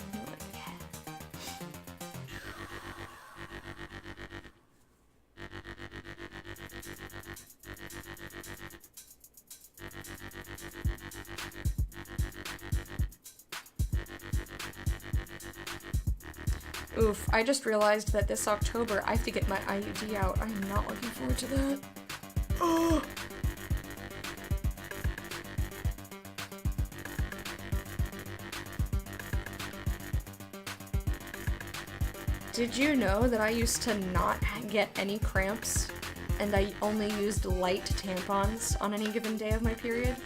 Oof, I just realized that this October I have to get my IUD out. I'm not looking forward to that. Oh! Did you know that I used to not get any cramps and I only used light tampons on any given day of my period?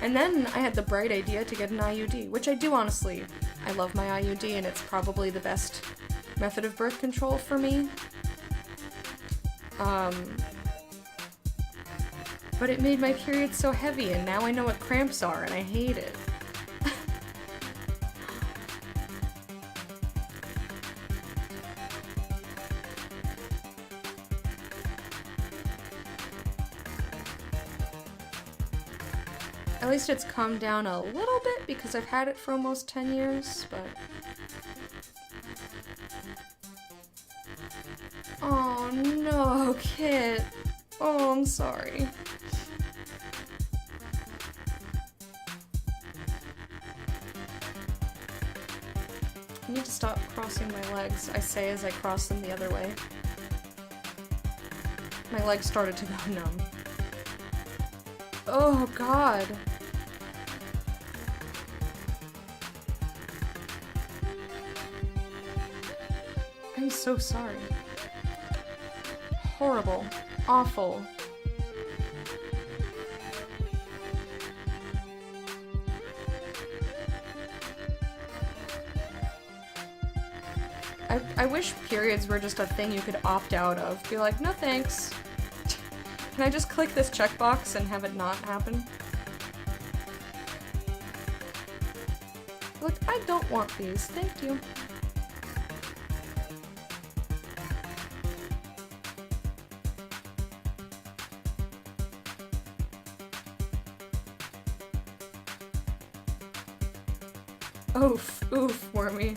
And then I had the bright idea to get an IUD, which I do honestly. I love my IUD and it's probably the best method of birth control for me. But it made my period so heavy and now I know what cramps are and I hate it. At least it's calmed down a little bit because I've had it for almost 10 years, but... Oh no, Kit. Oh, I'm sorry. I need to stop crossing my legs, I say as I cross them the other way. My legs started to go numb. Oh god. I'm so sorry. Horrible. Awful. I wish periods were just a thing you could opt out of. Be like, no thanks. Can I just click this checkbox and have it not happen? Look, I don't want these. Thank you. Oof, oof, Wormy.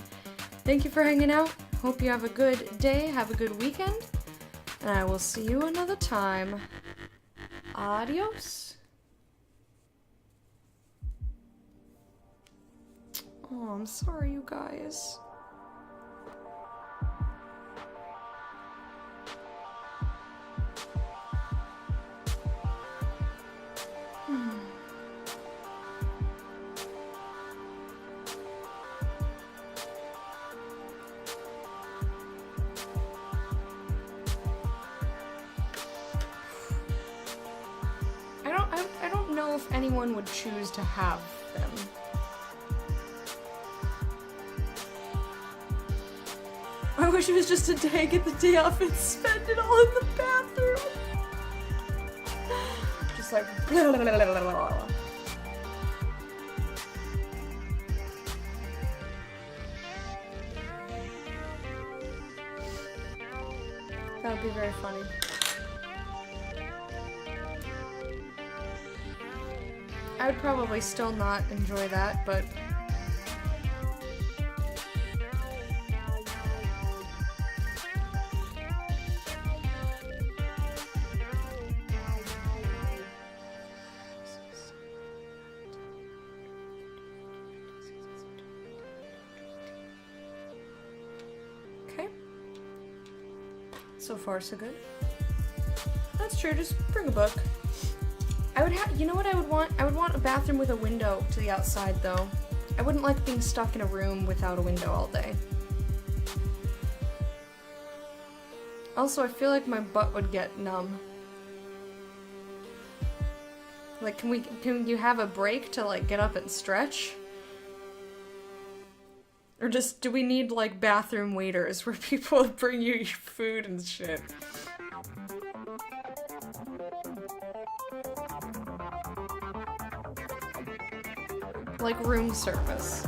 Thank you for hanging out. Hope you have a good day, have a good weekend, and I will see you another time. Adios. Oh, I'm sorry, you guys. I don't know if anyone would choose to have them. I wish it was just a day, get the day off and spend it all in the bathroom. Just like blah, blah, blah, blah, blah, blah. That would be very funny. I would probably still not enjoy that, but okay. So far, so good. That's true, just bring a book. I would have, you know what I would want? I would want a bathroom with a window to the outside, though. I wouldn't like being stuck in a room without a window all day. Also, I feel like my butt would get numb. Like, can you have a break to, like, get up and stretch? Or just, do we need, like, bathroom waiters where people bring you your food and shit? Like room service.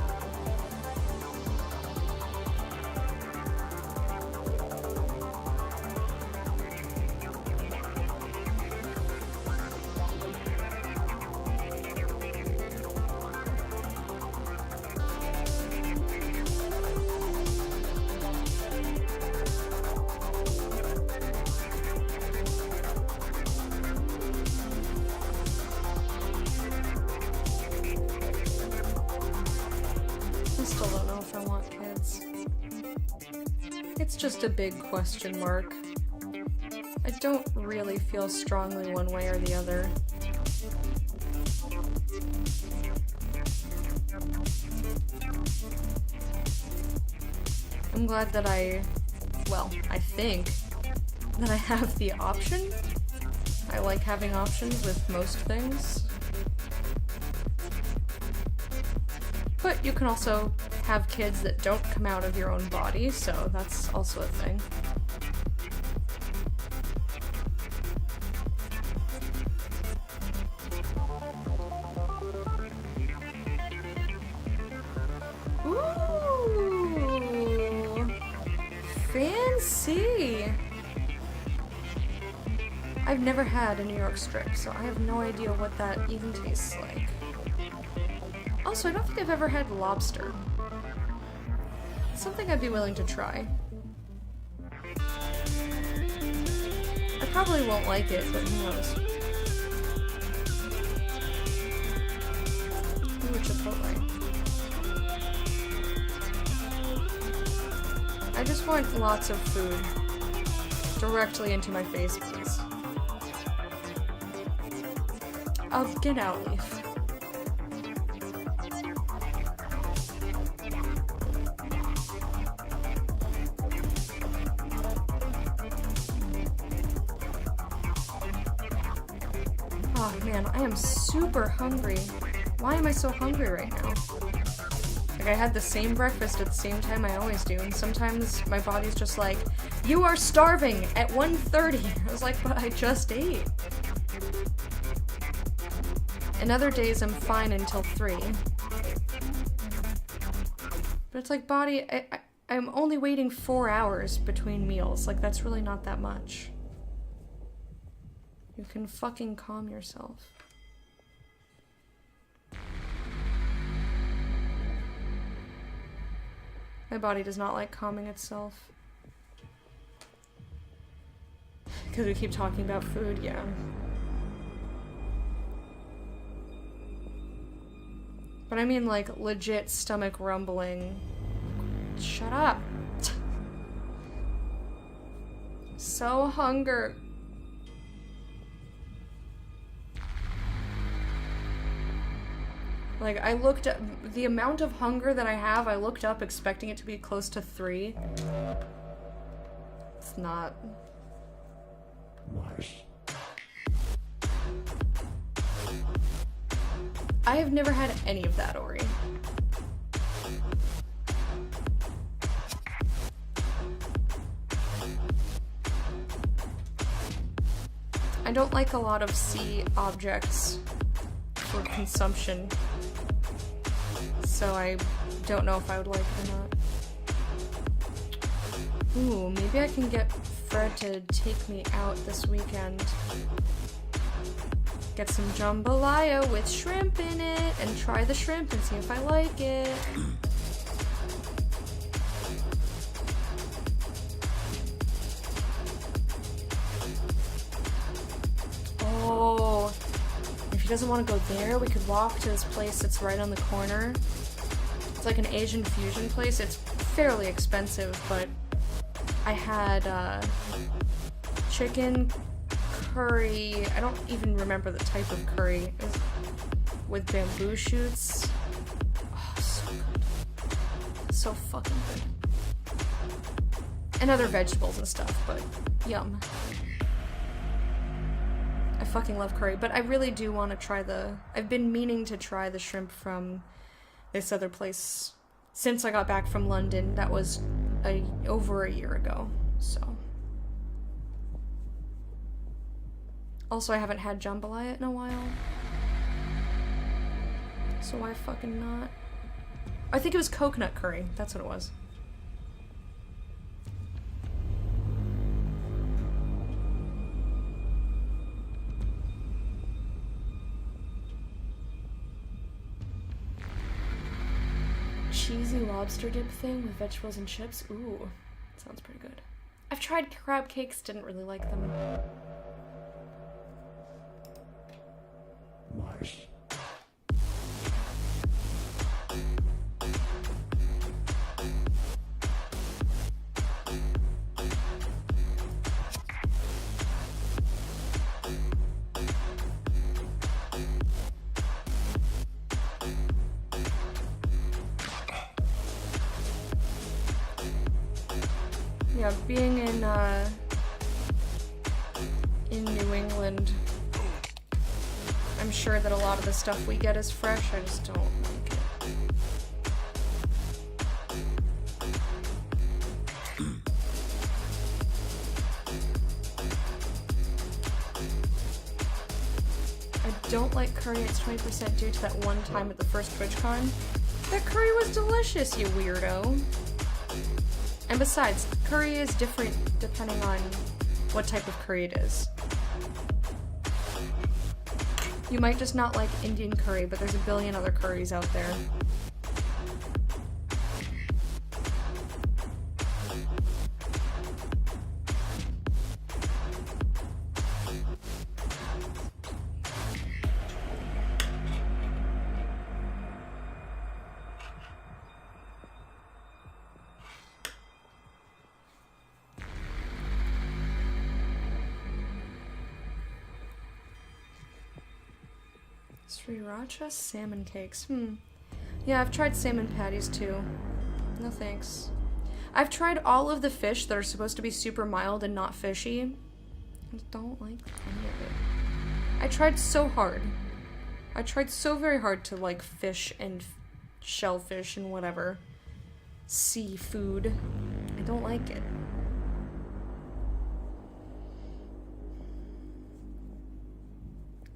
Just a big question mark. I don't really feel strongly one way or the other. I'm glad that I think that I have the option. I like having options with most things. But you can also have kids that don't come out of your own body, so that's also a thing. Ooh! Fancy! I've never had a New York strip, so I have no idea what that even tastes like. Also, I don't think I've ever had lobster. It's something I'd be willing to try. I probably won't like it, but who knows? Ooh, Chipotle. I just want lots of food directly into my face, please. Oh, get out, Leaf. Oh man, I am super hungry. Why am I so hungry right now? Like, I had the same breakfast at the same time I always do, and sometimes my body's just like, you are starving at 1:30. I was like, but I just ate. And other days I'm fine until 3. But it's like, body, I'm only waiting 4 hours between meals. Like, that's really not that much. You can fucking calm yourself. My body does not like calming itself. Because we keep talking about food, yeah. But I mean, like, legit stomach rumbling. Shut up. So hunger. Like, I looked at the amount of hunger that I have, I looked up expecting it to be close to 3. It's not. I have never had any of that, Ori. I don't like a lot of sea objects for consumption, so I don't know if I would like it or not. Ooh, maybe I can get Fred to take me out this weekend. Get some jambalaya with shrimp in it and try the shrimp and see if I like it. Oh, if he doesn't want to go there, we could walk to this place that's right on the corner. It's like an Asian fusion place. It's fairly expensive, but I had chicken curry. I don't even remember the type of curry. It was with bamboo shoots. Oh, so good. So fucking good. And other vegetables and stuff, but yum. I fucking love curry, but I really do want to try I've been meaning to try the shrimp from this other place since I got back from London. That was over a year ago, so. Also, I haven't had jambalaya in a while. So why fucking not? I think it was coconut curry. That's what it was. Cheesy lobster dip thing with vegetables and chips. Ooh, sounds pretty good. I've tried crab cakes, didn't really like them. Nice. Yeah, being in New England, I'm sure that a lot of the stuff we get is fresh. I just don't like it. I don't like curry. It's 20% due to that one time at the first TwitchCon. That curry was delicious, you weirdo. And besides, curry is different depending on what type of curry it is. You might just not like Indian curry, but there's a billion other curries out there. Sriracha salmon cakes. Yeah, I've tried salmon patties too. No thanks. I've tried all of the fish that are supposed to be super mild and not fishy. I don't like any of it. I tried so hard. I tried so very hard to like fish and shellfish and whatever. Seafood. I don't like it.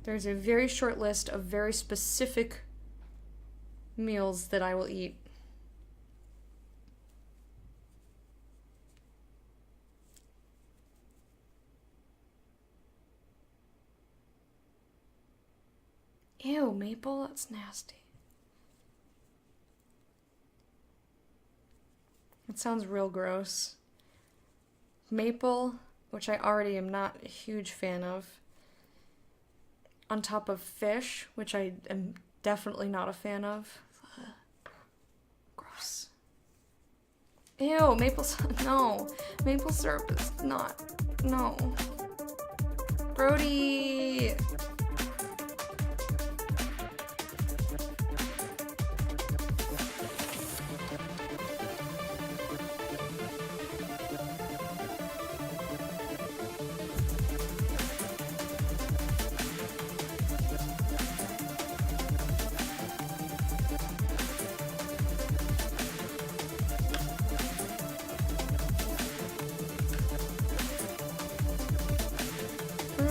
There's a very short list of very specific meals that I will eat. Ew, maple? That's nasty. It sounds real gross. Maple, which I already am not a huge fan of, on top of fish, which I am definitely not a fan of. Gross. Ew, maple syrup. No. Maple syrup is not. No. Brody!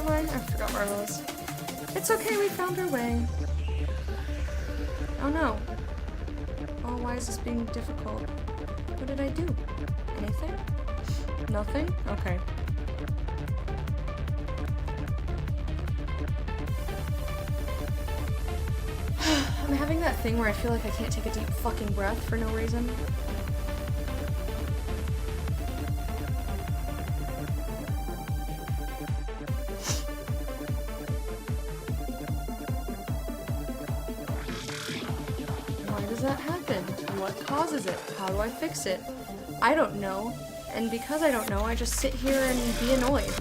I forgot where I was. It's okay, we found our way. Oh no. Oh, why is this being difficult? What did I do? Anything? Nothing? Okay. I'm having that thing where I feel like I can't take a deep fucking breath for no reason. That happen? What causes it? How do I fix it? I don't know. And because I don't know, I just sit here and be annoyed.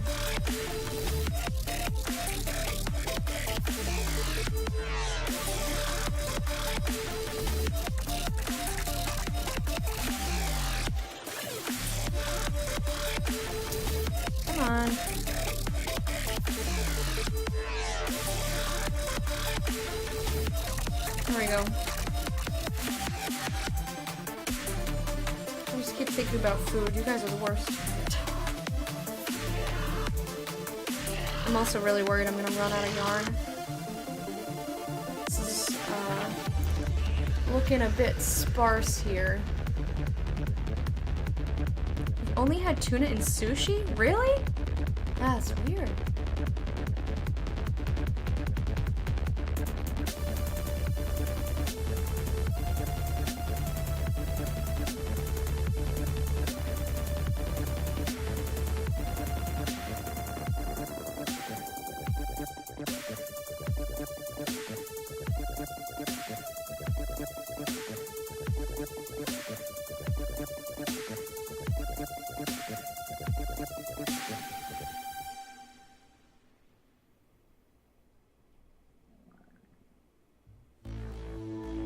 Come on. There we go. Keep thinking about food. You guys are the worst. I'm also really worried I'm gonna run out of yarn. This is looking a bit sparse here. We've only had tuna and sushi? Really? That's weird.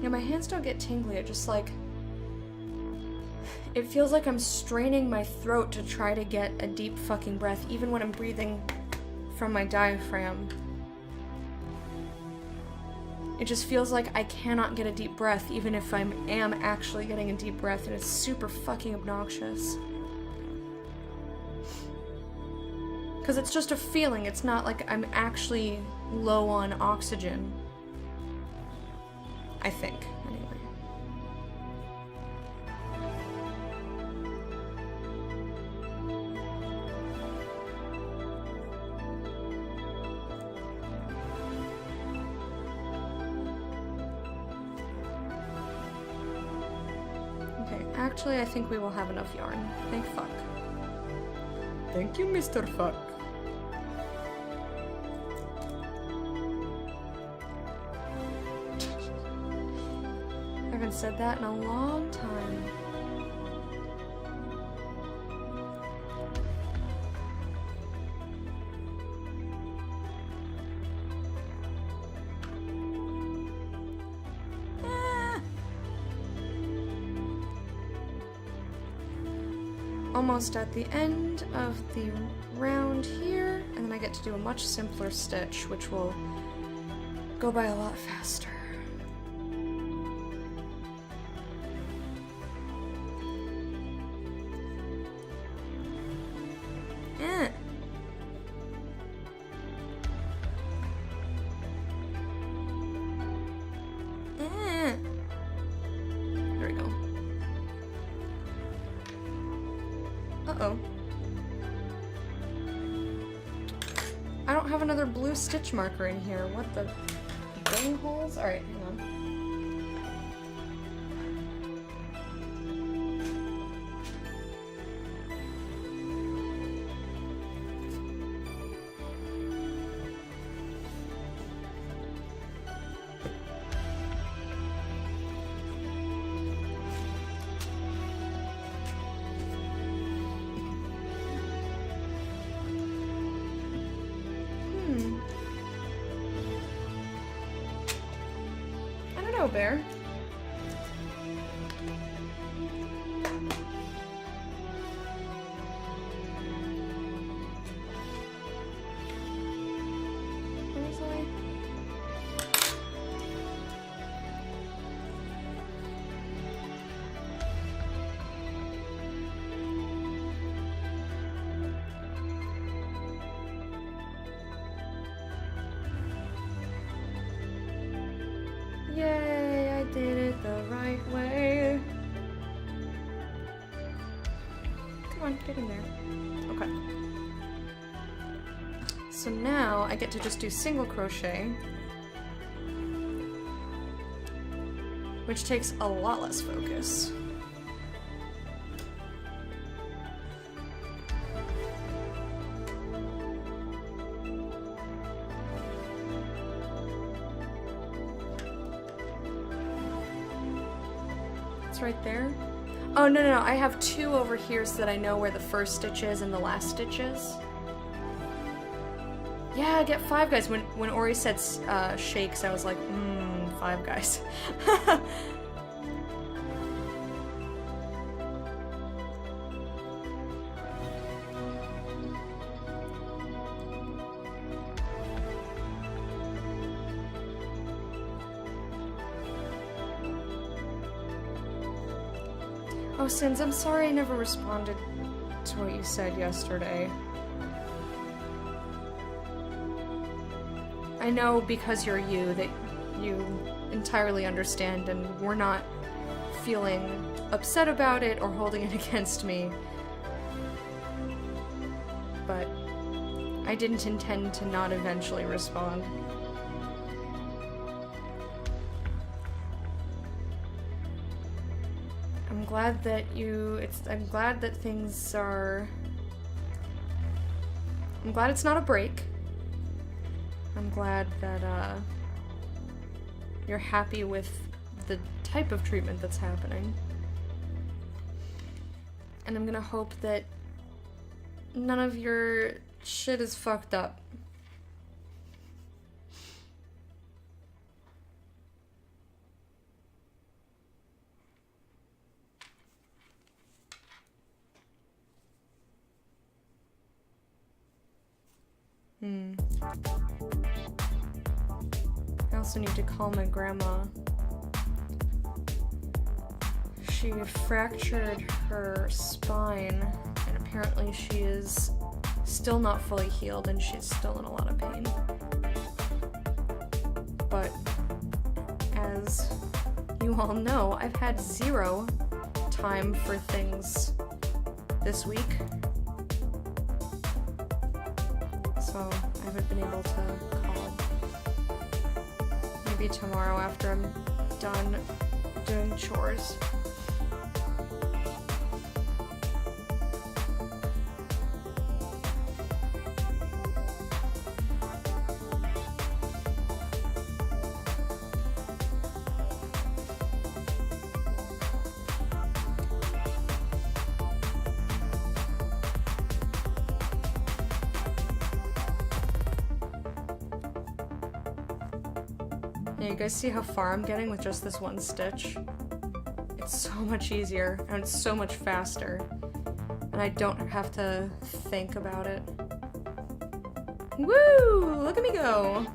My hands don't get tingly, it just like, it feels like I'm straining my throat to try to get a deep fucking breath, even when I'm breathing from my diaphragm. It just feels like I cannot get a deep breath, even if I am actually getting a deep breath, and it's super fucking obnoxious. Because it's just a feeling, it's not like I'm actually low on oxygen. I think, anyway. Okay, actually, I think we will have enough yarn. Thank fuck. Thank you, Mr. Fuck. I haven't said that in a long time. Almost at the end of the round here, and then I get to do a much simpler stitch, which will go by a lot faster. Uh-oh. I don't have another blue stitch marker in here. What the bang holes? Alright, hang on. Bear. Where was I? Yay, I did it the right way. Come on, get in there. Okay. So now I get to just do single crochet, which takes a lot less focus. Right there. Oh, no, I have two over here so that I know where the first stitch is and the last stitch is. Yeah, get Five Guys. When Ori said shakes, I was like, Five Guys. Oh, Sins, I'm sorry I never responded to what you said yesterday. I know because you're you that you entirely understand and we're not feeling upset about it or holding it against me. But I didn't intend to not eventually respond. I'm glad that I'm glad that things are... I'm glad it's not a break. I'm glad that, you're happy with the type of treatment that's happening. And I'm gonna hope that none of your shit is fucked up. I also need to call my grandma. She fractured her spine, and apparently she is still not fully healed, and she's still in a lot of pain. But, as you all know, I've had 0 time for things this week. So I haven't been able to call. Maybe tomorrow after I'm done doing chores. Yeah, you guys see how far I'm getting with just this one stitch? It's so much easier, and it's so much faster. And I don't have to think about it. Woo! Look at me go!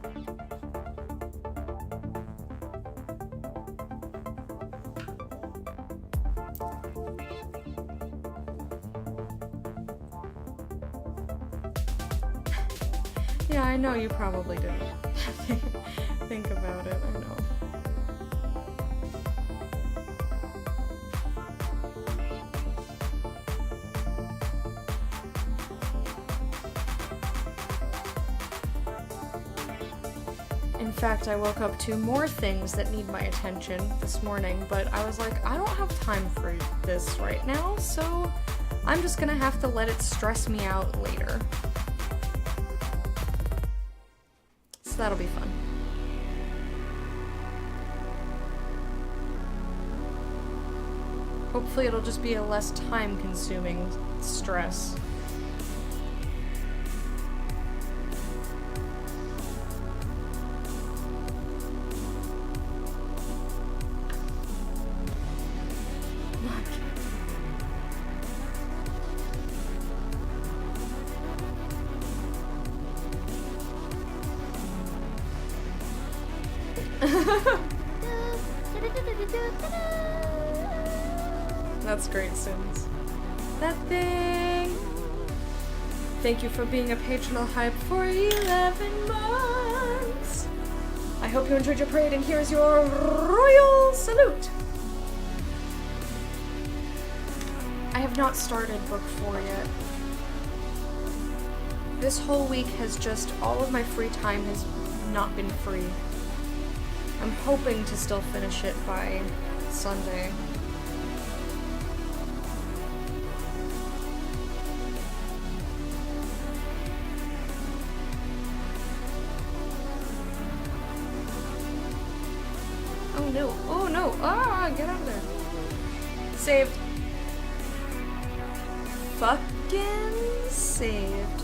Yeah, I know you probably didn't think about it, I know. In fact, I woke up to more things that need my attention this morning, but I was like, I don't have time for this right now, so I'm just gonna have to let it stress me out later. So that'll be fun. Hopefully it'll just be a less time-consuming stress. That's great, Sims. That thing! Thank you for being a patron of Hype for 11 months! I hope you enjoyed your parade, and here's your royal salute! I have not started book 4 yet. This whole week has just, all of my free time has not been free. I'm hoping to still finish it by Sunday. Oh no, oh no, ah, get out of there. Saved. Fucking saved.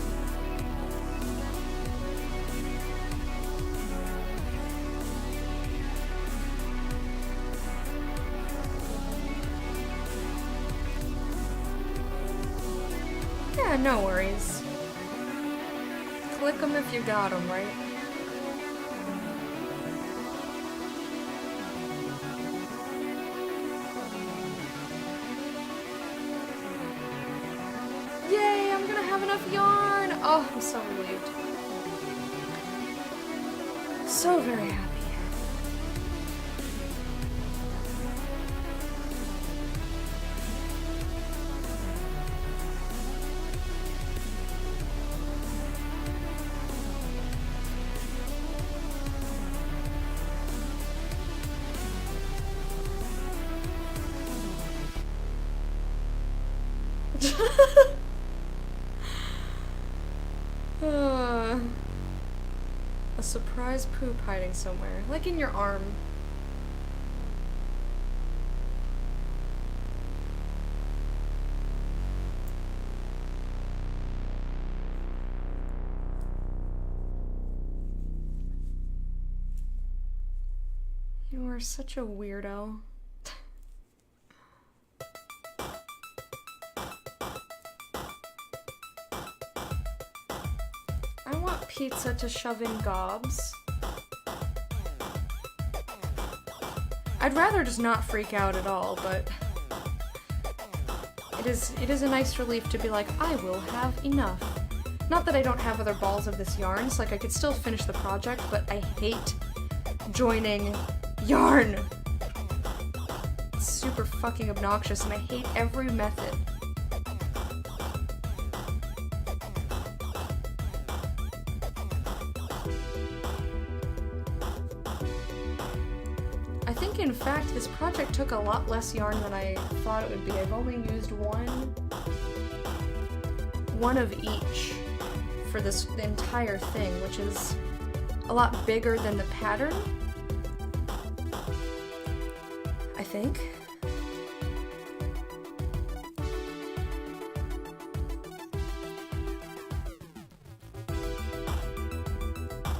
Yeah, no worries. Click them if you got them, right? Yay, I'm gonna have enough yarn! Oh, I'm so relieved. So very happy. A surprise poop hiding somewhere, like in your arm. You are such a weirdo. I want pizza to shove in gobs. I'd rather just not freak out at all, but it is a nice relief to be like, I will have enough. Not that I don't have other balls of this yarn, so like I could still finish the project, but I hate joining yarn. It's super fucking obnoxious, and I hate every method. I think, in fact, this project took a lot less yarn than I thought it would be. I've only used one of each for this entire thing, which is a lot bigger than the pattern, I think.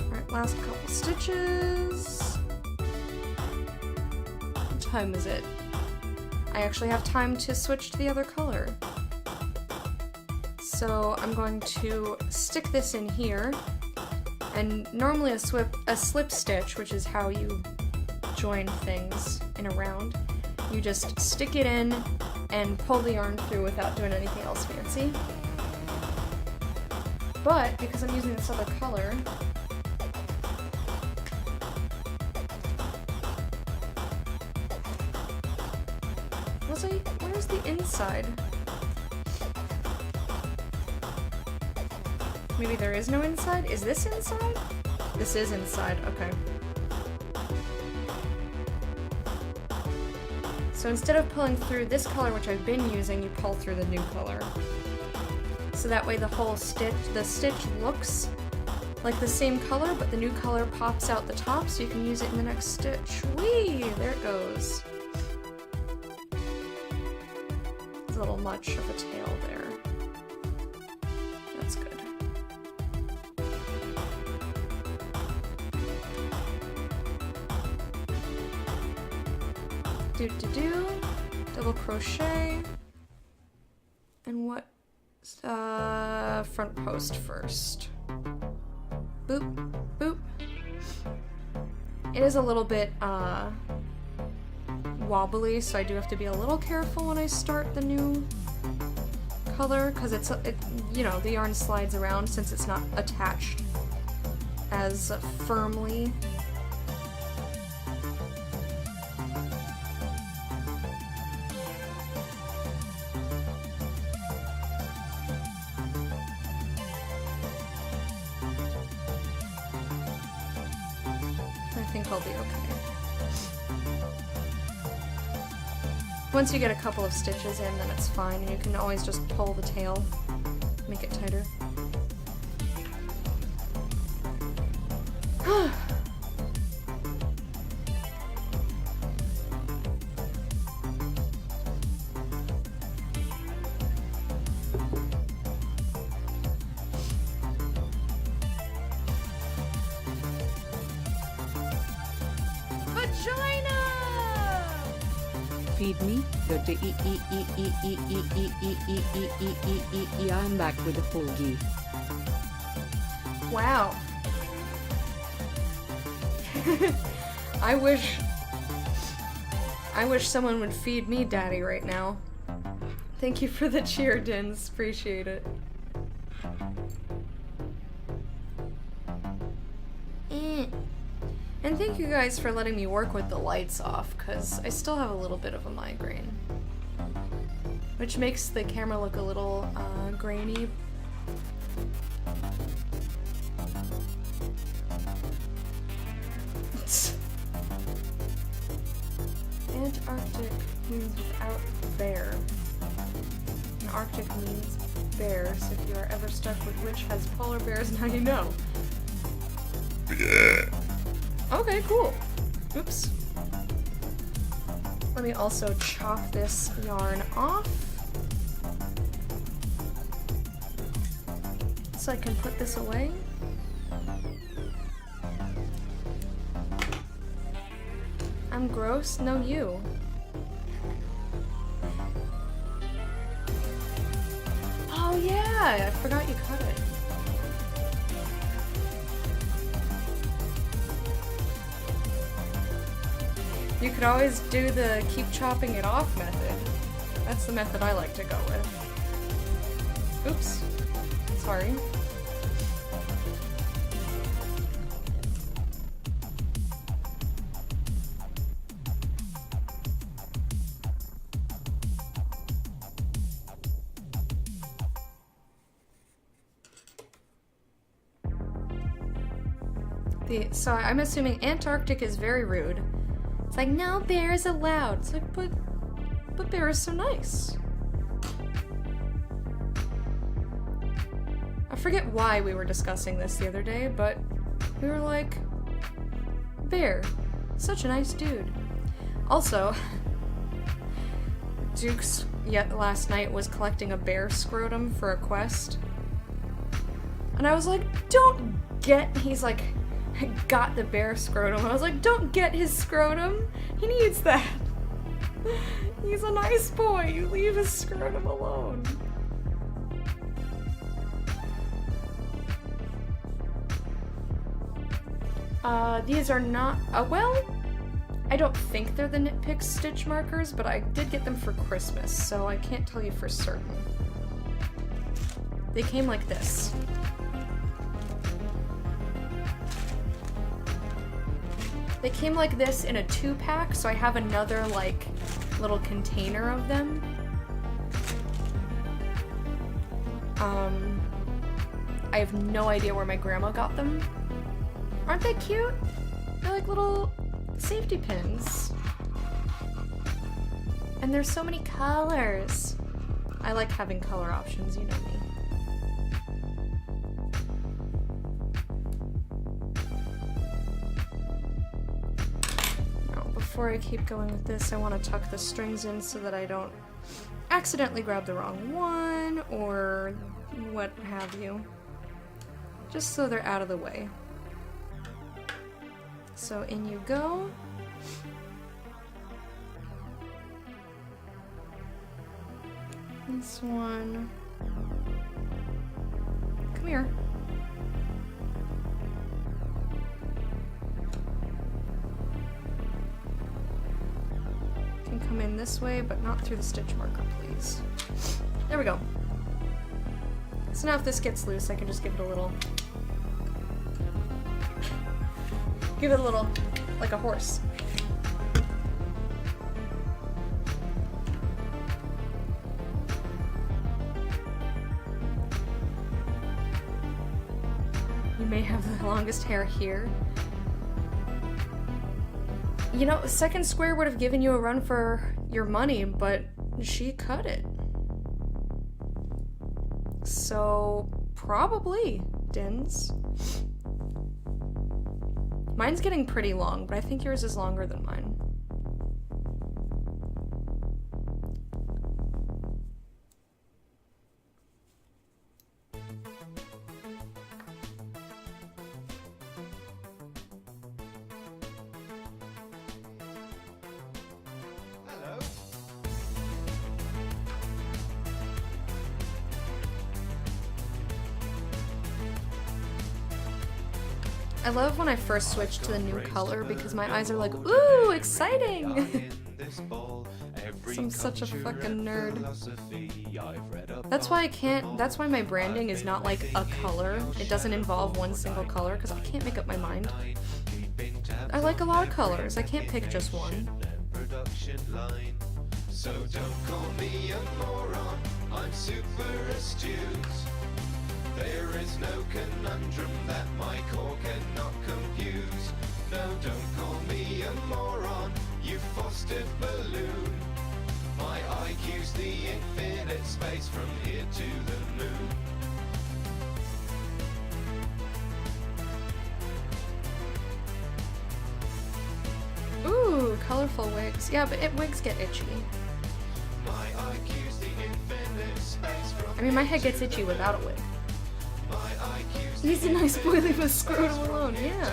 Alright, last couple stitches. What time is it? I actually have time to switch to the other color. So I'm going to stick this in here, and normally a slip stitch, which is how you join things in a round, you just stick it in and pull the yarn through without doing anything else fancy. But because I'm using this other color, where's the inside? Maybe there is no inside? Is this inside? This is inside, okay. So instead of pulling through this color, which I've been using, you pull through the new color. So that way the whole stitch, the stitch looks like the same color, but the new color pops out the top so you can use it in the next stitch. Whee! There it goes. It's a little much of a tail there. That's good. Do, double crochet, and what, front post first. Boop, boop. It is a little bit, wobbly, so I do have to be a little careful when I start the new color, because you know, the yarn slides around since it's not attached as firmly. I think I'll be okay. Once you get a couple of stitches in, then it's fine, and you can always just pull the tail, make it tighter. Feed me, I'm back with a porgy. Wow. I wish someone would feed me daddy right now. Thank you for the cheer, Dins. Appreciate it. And thank you guys for letting me work with the lights off, because I still have a little bit of a migraine. Which makes the camera look a little, grainy. Antarctic means without bear. And Arctic means bear, so if you are ever stuck with which has polar bears, now you know. Okay, cool. Oops. Let me also chop this yarn off so I can put this away. I'm gross? No, you. Oh yeah, I forgot you cut it. You could always do the keep chopping it off method. That's the method I like to go with. Oops. Sorry. So I'm assuming Antarctic is very rude. It's like, no bears allowed. It's like, but bear is so nice. I forget why we were discussing this the other day, but we were like, Bear, such a nice dude. Also, Duke's last night was collecting a bear scrotum for a quest. And I was like, don't get, he's like, I got the bear scrotum. I was like, don't get his scrotum. He needs that. He's a nice boy. You leave his scrotum alone. These are not, well, I don't think they're the Knit Picks stitch markers, but I did get them for Christmas, so I can't tell you for certain. They came like this. They came like this in a 2-pack, so I have another, like, little container of them. I have no idea where my grandma got them. Aren't they cute? They're like little safety pins. And there's so many colors. I like having color options, you know me. Now, before I keep going with this, I want to tuck the strings in so that I don't accidentally grab the wrong one or what have you. Just so they're out of the way. So in you go. This one. Come here. Can come in this way, but not through the stitch marker, please. There we go. So now if this gets loose, I can just give it a little... give it a little, like a horse. You may have the longest hair here. You know, second square would have given you a run for your money, but she cut it. So, probably, Dins. Mine's getting pretty long, but I think yours is longer than mine. I love when I first switched to the new color because my eyes are like, ooh, exciting! I'm such a fucking nerd. That's why I can't, that's why my branding is not like a color. It doesn't involve one single color because I can't make up my mind. I like a lot of colors. I can't pick just one. So don't call me a moron, I'm super astute. There is no conundrum that my core cannot compute. No, don't call me a moron, you fostered balloon. My IQ's the infinite space from here to the moon. Ooh, colorful wigs. Yeah, but wigs get itchy. My IQ's the infinite space from I mean, my head gets itchy without a wig. He's a nice boy, leave us scrotum alone, yeah.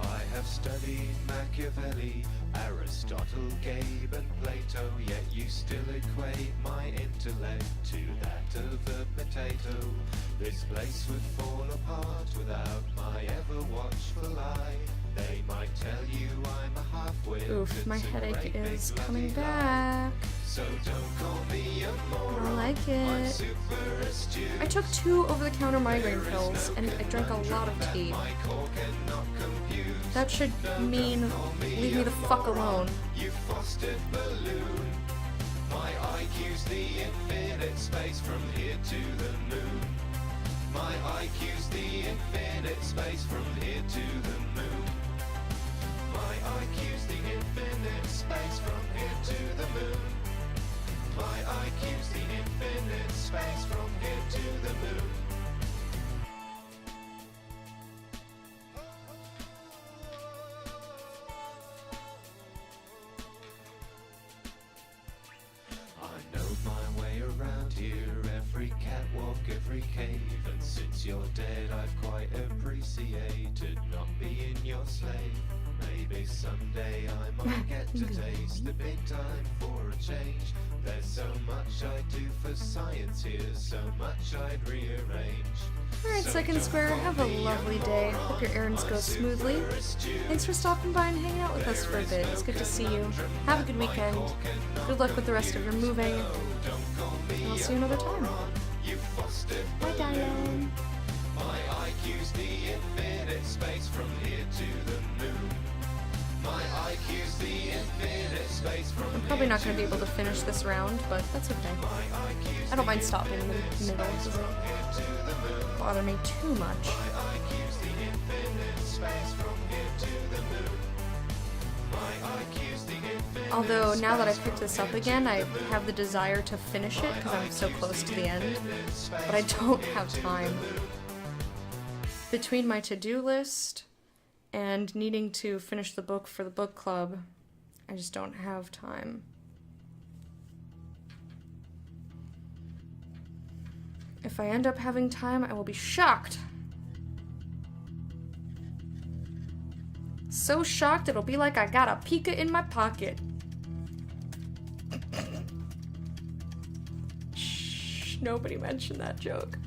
I have studied Machiavelli, Aristotle, Gabe, and Plato, yet you still equate my intellect to that of a potato. This place would fall apart without my ever watchful eye. They might tell you I'm a half-wit. Oof, my headache is coming back. So don't call me a moron. I like it. I took 2 over-the-counter migraine pills, and I drank a lot of tea. That should mean leave me the fuck alone. You fostered balloon. My IQ's the infinite space from here to the moon. My IQ's the infinite space from here to the moon. My IQ's the infinite space from here to the moon. My IQ's the infinite space from here to the moon. I know my way around here, every catwalk, every cave, and since you're dead I've quite appreciated not being your slave. Maybe someday I might get to taste the big time for a change. There's so much I do for science here, so much I'd rearrange. Alright, second square, have a lovely day. Hope your errands go smoothly. Thanks for stopping by and hanging out with us for a bit. It's good to see you. Have a good weekend. Good luck with the rest of your moving. And I'll see you another time. Bye, darling. My IQ's the infinite space from here to the moon. My IQ's the infinite space from I'm probably not going to be able to finish this round, but that's okay. I don't mind stopping in the middle. It doesn't bother me too much. Although, now that I've picked this up again, I have the desire to finish it because I'm so close to the end. But I don't have time. Between my to-do list and needing to finish the book for the book club, I just don't have time. If I end up having time, I will be shocked. So shocked it'll be like I got a Pika in my pocket. Shh, nobody mentioned that joke.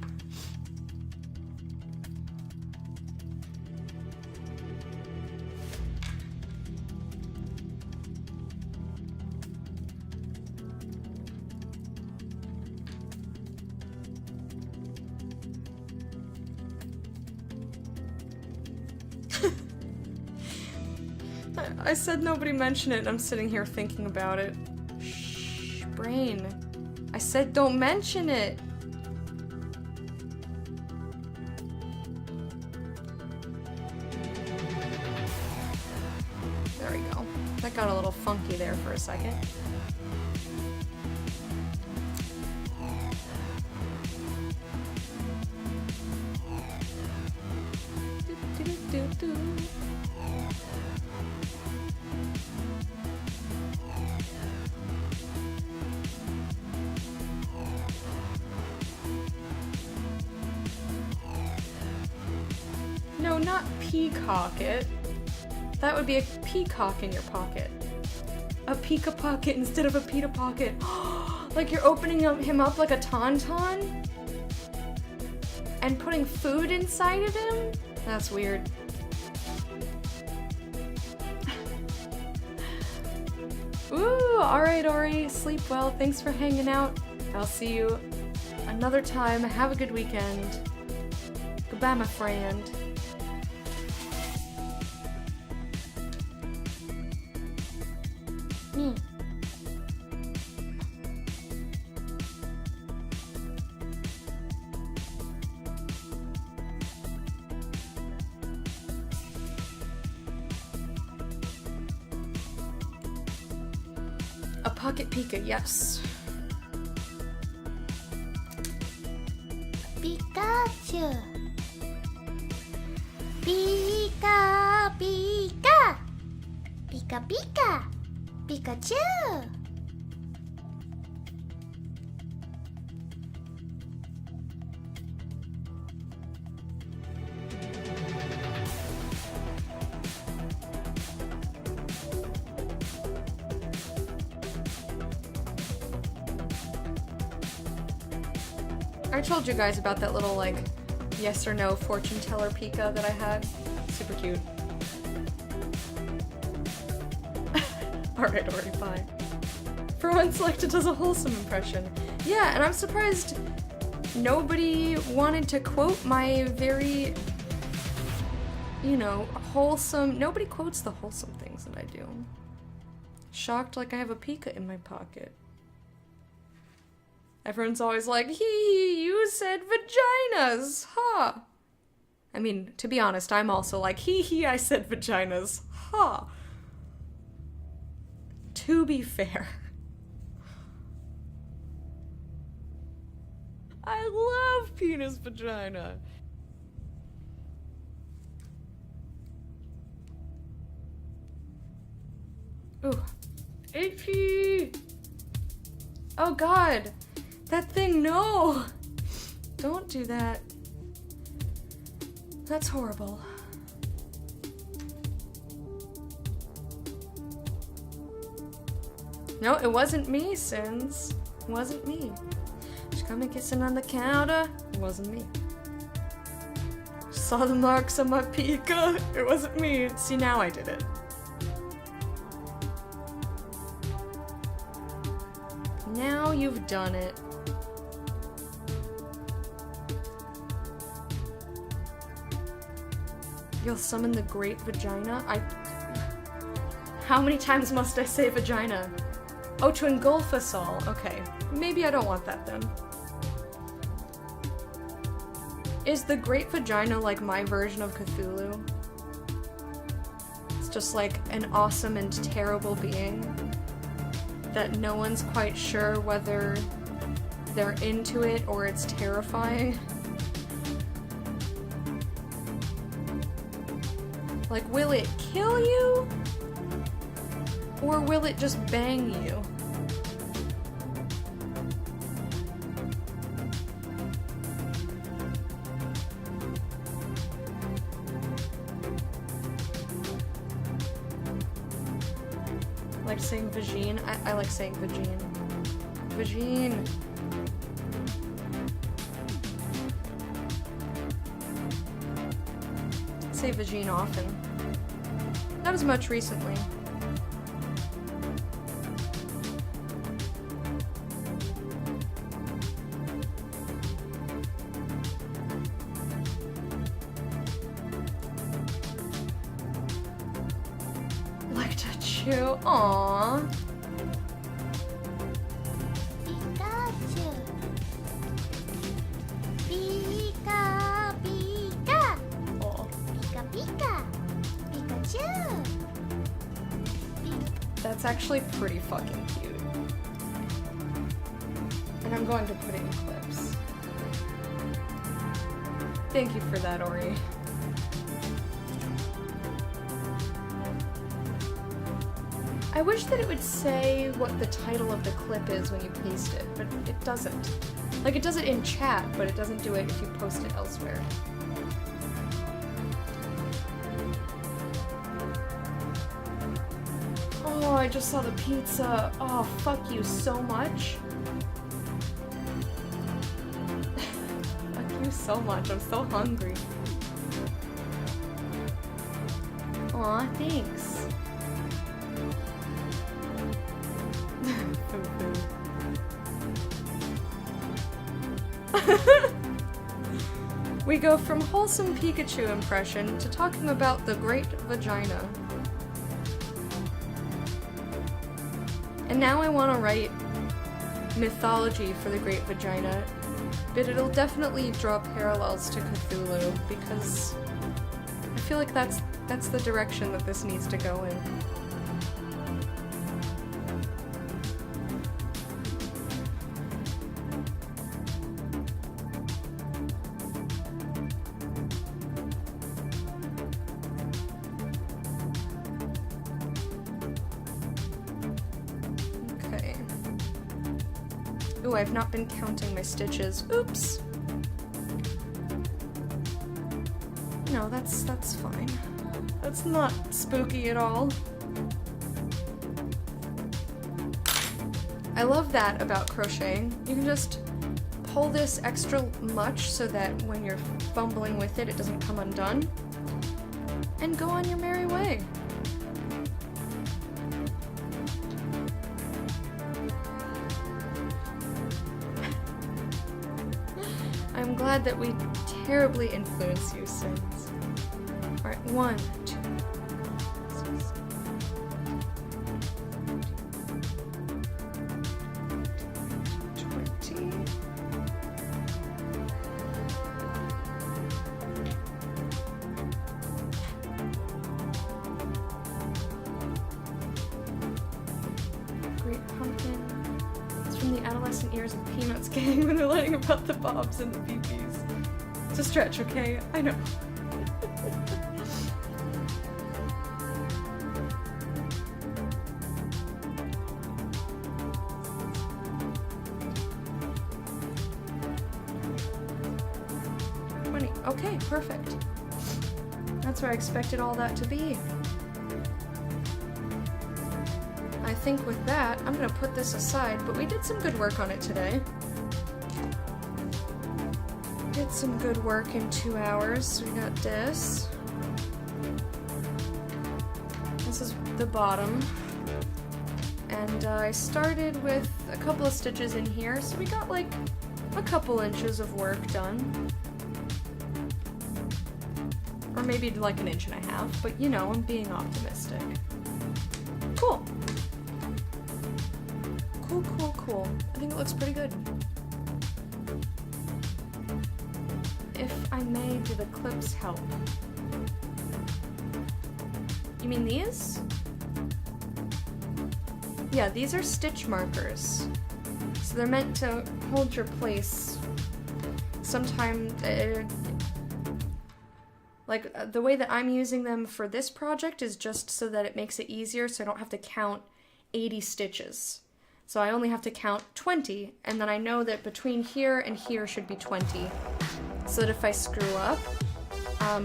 I said nobody mention it, and I'm sitting here thinking about it. Shh, brain. I said don't mention it. There we go. That got a little funky there for a second. No, not peacock it. That would be a peacock in your pocket. A pika pocket instead of a pita pocket. Like you're opening him up like a tauntaun? And putting food inside of him? That's weird. Ooh, alright Ori, sleep well. Thanks for hanging out. I'll see you another time. Have a good weekend. Goodbye, my friend. A pocket Pika, yes. Pikachu. Pika, Pika. Pika, Pika. Pikachu. I told you guys about that little, like, yes or no fortune teller Pika that I had. Super cute. Alright, already, bye. For unselected does a wholesome impression. Yeah, and I'm surprised nobody wanted to quote my very, you know, wholesome... Nobody quotes the wholesome things that I do. Shocked like I have a Pika in my pocket. Everyone's always like, hee, you said vaginas, huh? I mean, to be honest, I'm also like, hee, I said vaginas, huh? To be fair. I love penis vagina. Ooh. Itchy! Oh god! That thing, no! Don't do that. That's horrible. No, it wasn't me, Sins. It wasn't me. Just come and kissing on the counter. It wasn't me. Saw the marks on my Pika. It wasn't me. See, now I did it. Now you've done it. You'll summon the great vagina? How many times must I say vagina? Oh, to engulf us all. Okay. Maybe I don't want that then. Is the Great Vagina like my version of Cthulhu? It's just like an awesome and terrible being that no one's quite sure whether they're into it or it's terrifying. Like, will it kill you? Or will it just bang you? I like saying vagine. I like saying vagine. Vagine. I say vagine often. Not as much recently. Like to chew. Aww. Pikachu. Pika Pika. Aw. Pika Pika. Pikachu. That's actually pretty fucking cute. And I'm going to put it in clips. Thank you for that, Ori. I wish that it would say what the title of the clip is when you paste it, but it doesn't. Like, it does it in chat, but it doesn't do it if you post it elsewhere. Oh, I just saw the pizza. Oh, fuck you so much. Fuck you so much. I'm so hungry. Aw, thanks. We go from wholesome Pikachu impression to talking about the Great Vagina. And now I want to write mythology for the Great Vagina, but it'll definitely draw parallels to Cthulhu, because I feel like that's the direction that this needs to go in. Okay. Ooh, I've not been counting my stitches. Oops. No, that's fine. That's not spooky at all. I love that about crocheting. You can just pull this extra much so that when you're fumbling with it, it doesn't come undone. And go on your merry way. I'm glad that we terribly influence you, Sims. Alright, 1, 2, 6, 20. Great pumpkin. It's from the adolescent years of Peanuts gang when they're learning about the bobs and the BBs. It's a stretch, okay? I know. Okay, perfect. That's where I expected all that to be. I think with that, I'm gonna put this aside, but we did some good work on it today. Did some good work in 2 hours. We got this. This is the bottom. And I started with a couple of stitches in here, so we got like a couple inches of work done. Or maybe like 1.5 inches, but you know, I'm being optimistic. Cool. Cool, cool, cool. I think it looks pretty good. If I I may, do the clips help? You mean these? Yeah, these are stitch markers. So they're meant to hold your place. Sometimes, the way that I'm using them for this project is just so that it makes it easier so I don't have to count 80 stitches. So I only have to count 20, and then I know that between here and here should be 20. So that if I screw up,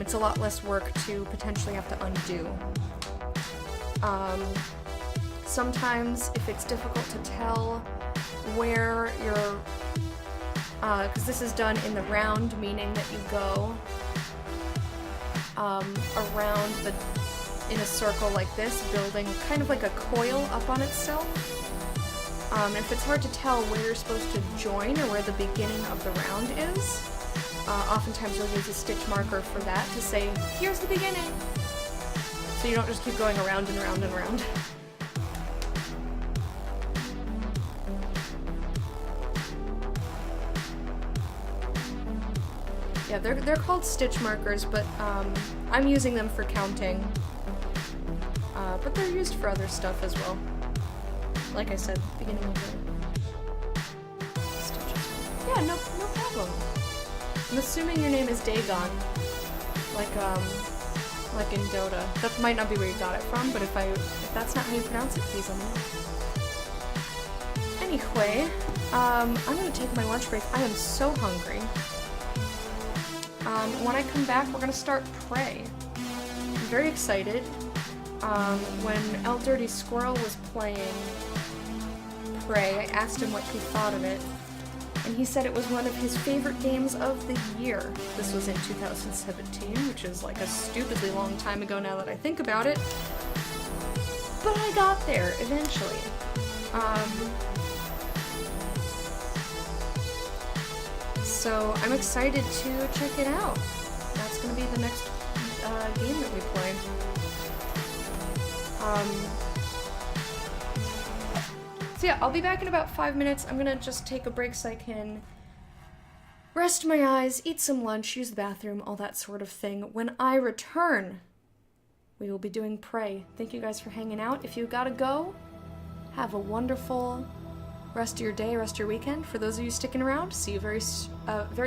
it's a lot less work to potentially have to undo. Sometimes, if it's difficult to tell where you're, because this is done in the round, meaning that you go around in a circle like this, building kind of like a coil up on itself. If it's hard to tell where you're supposed to join or where the beginning of the round is, oftentimes you'll use a stitch marker for that to say, here's the beginning! So you don't just keep going around and around and around. Yeah, they're called stitch markers, but I'm using them for counting. But they're used for other stuff as well. Like I said, beginning of the stitches. Yeah, no problem. I'm assuming your name is Dagon, like in Dota. That might not be where you got it from, but if that's not how you pronounce it, please let me know. Anyway, I'm gonna take my lunch break. I am so hungry. When I come back, we're gonna start Prey. I'm very excited. When El Dirty Squirrel was playing Prey, I asked him what he thought of it, and he said it was one of his favorite games of the year. This was in 2017, which is like a stupidly long time ago now that I think about it. But I got there, eventually. So I'm excited to check it out. That's gonna be the next game that we play. So yeah, I'll be back in about 5 minutes. I'm gonna just take a break so I can rest my eyes, eat some lunch, use the bathroom, all that sort of thing. When I return, we will be doing Prey. Thank you guys for hanging out. If you gotta go, have a wonderful rest of your day, rest of your weekend. For those of you sticking around, see you very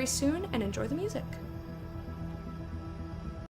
soon, and enjoy the music.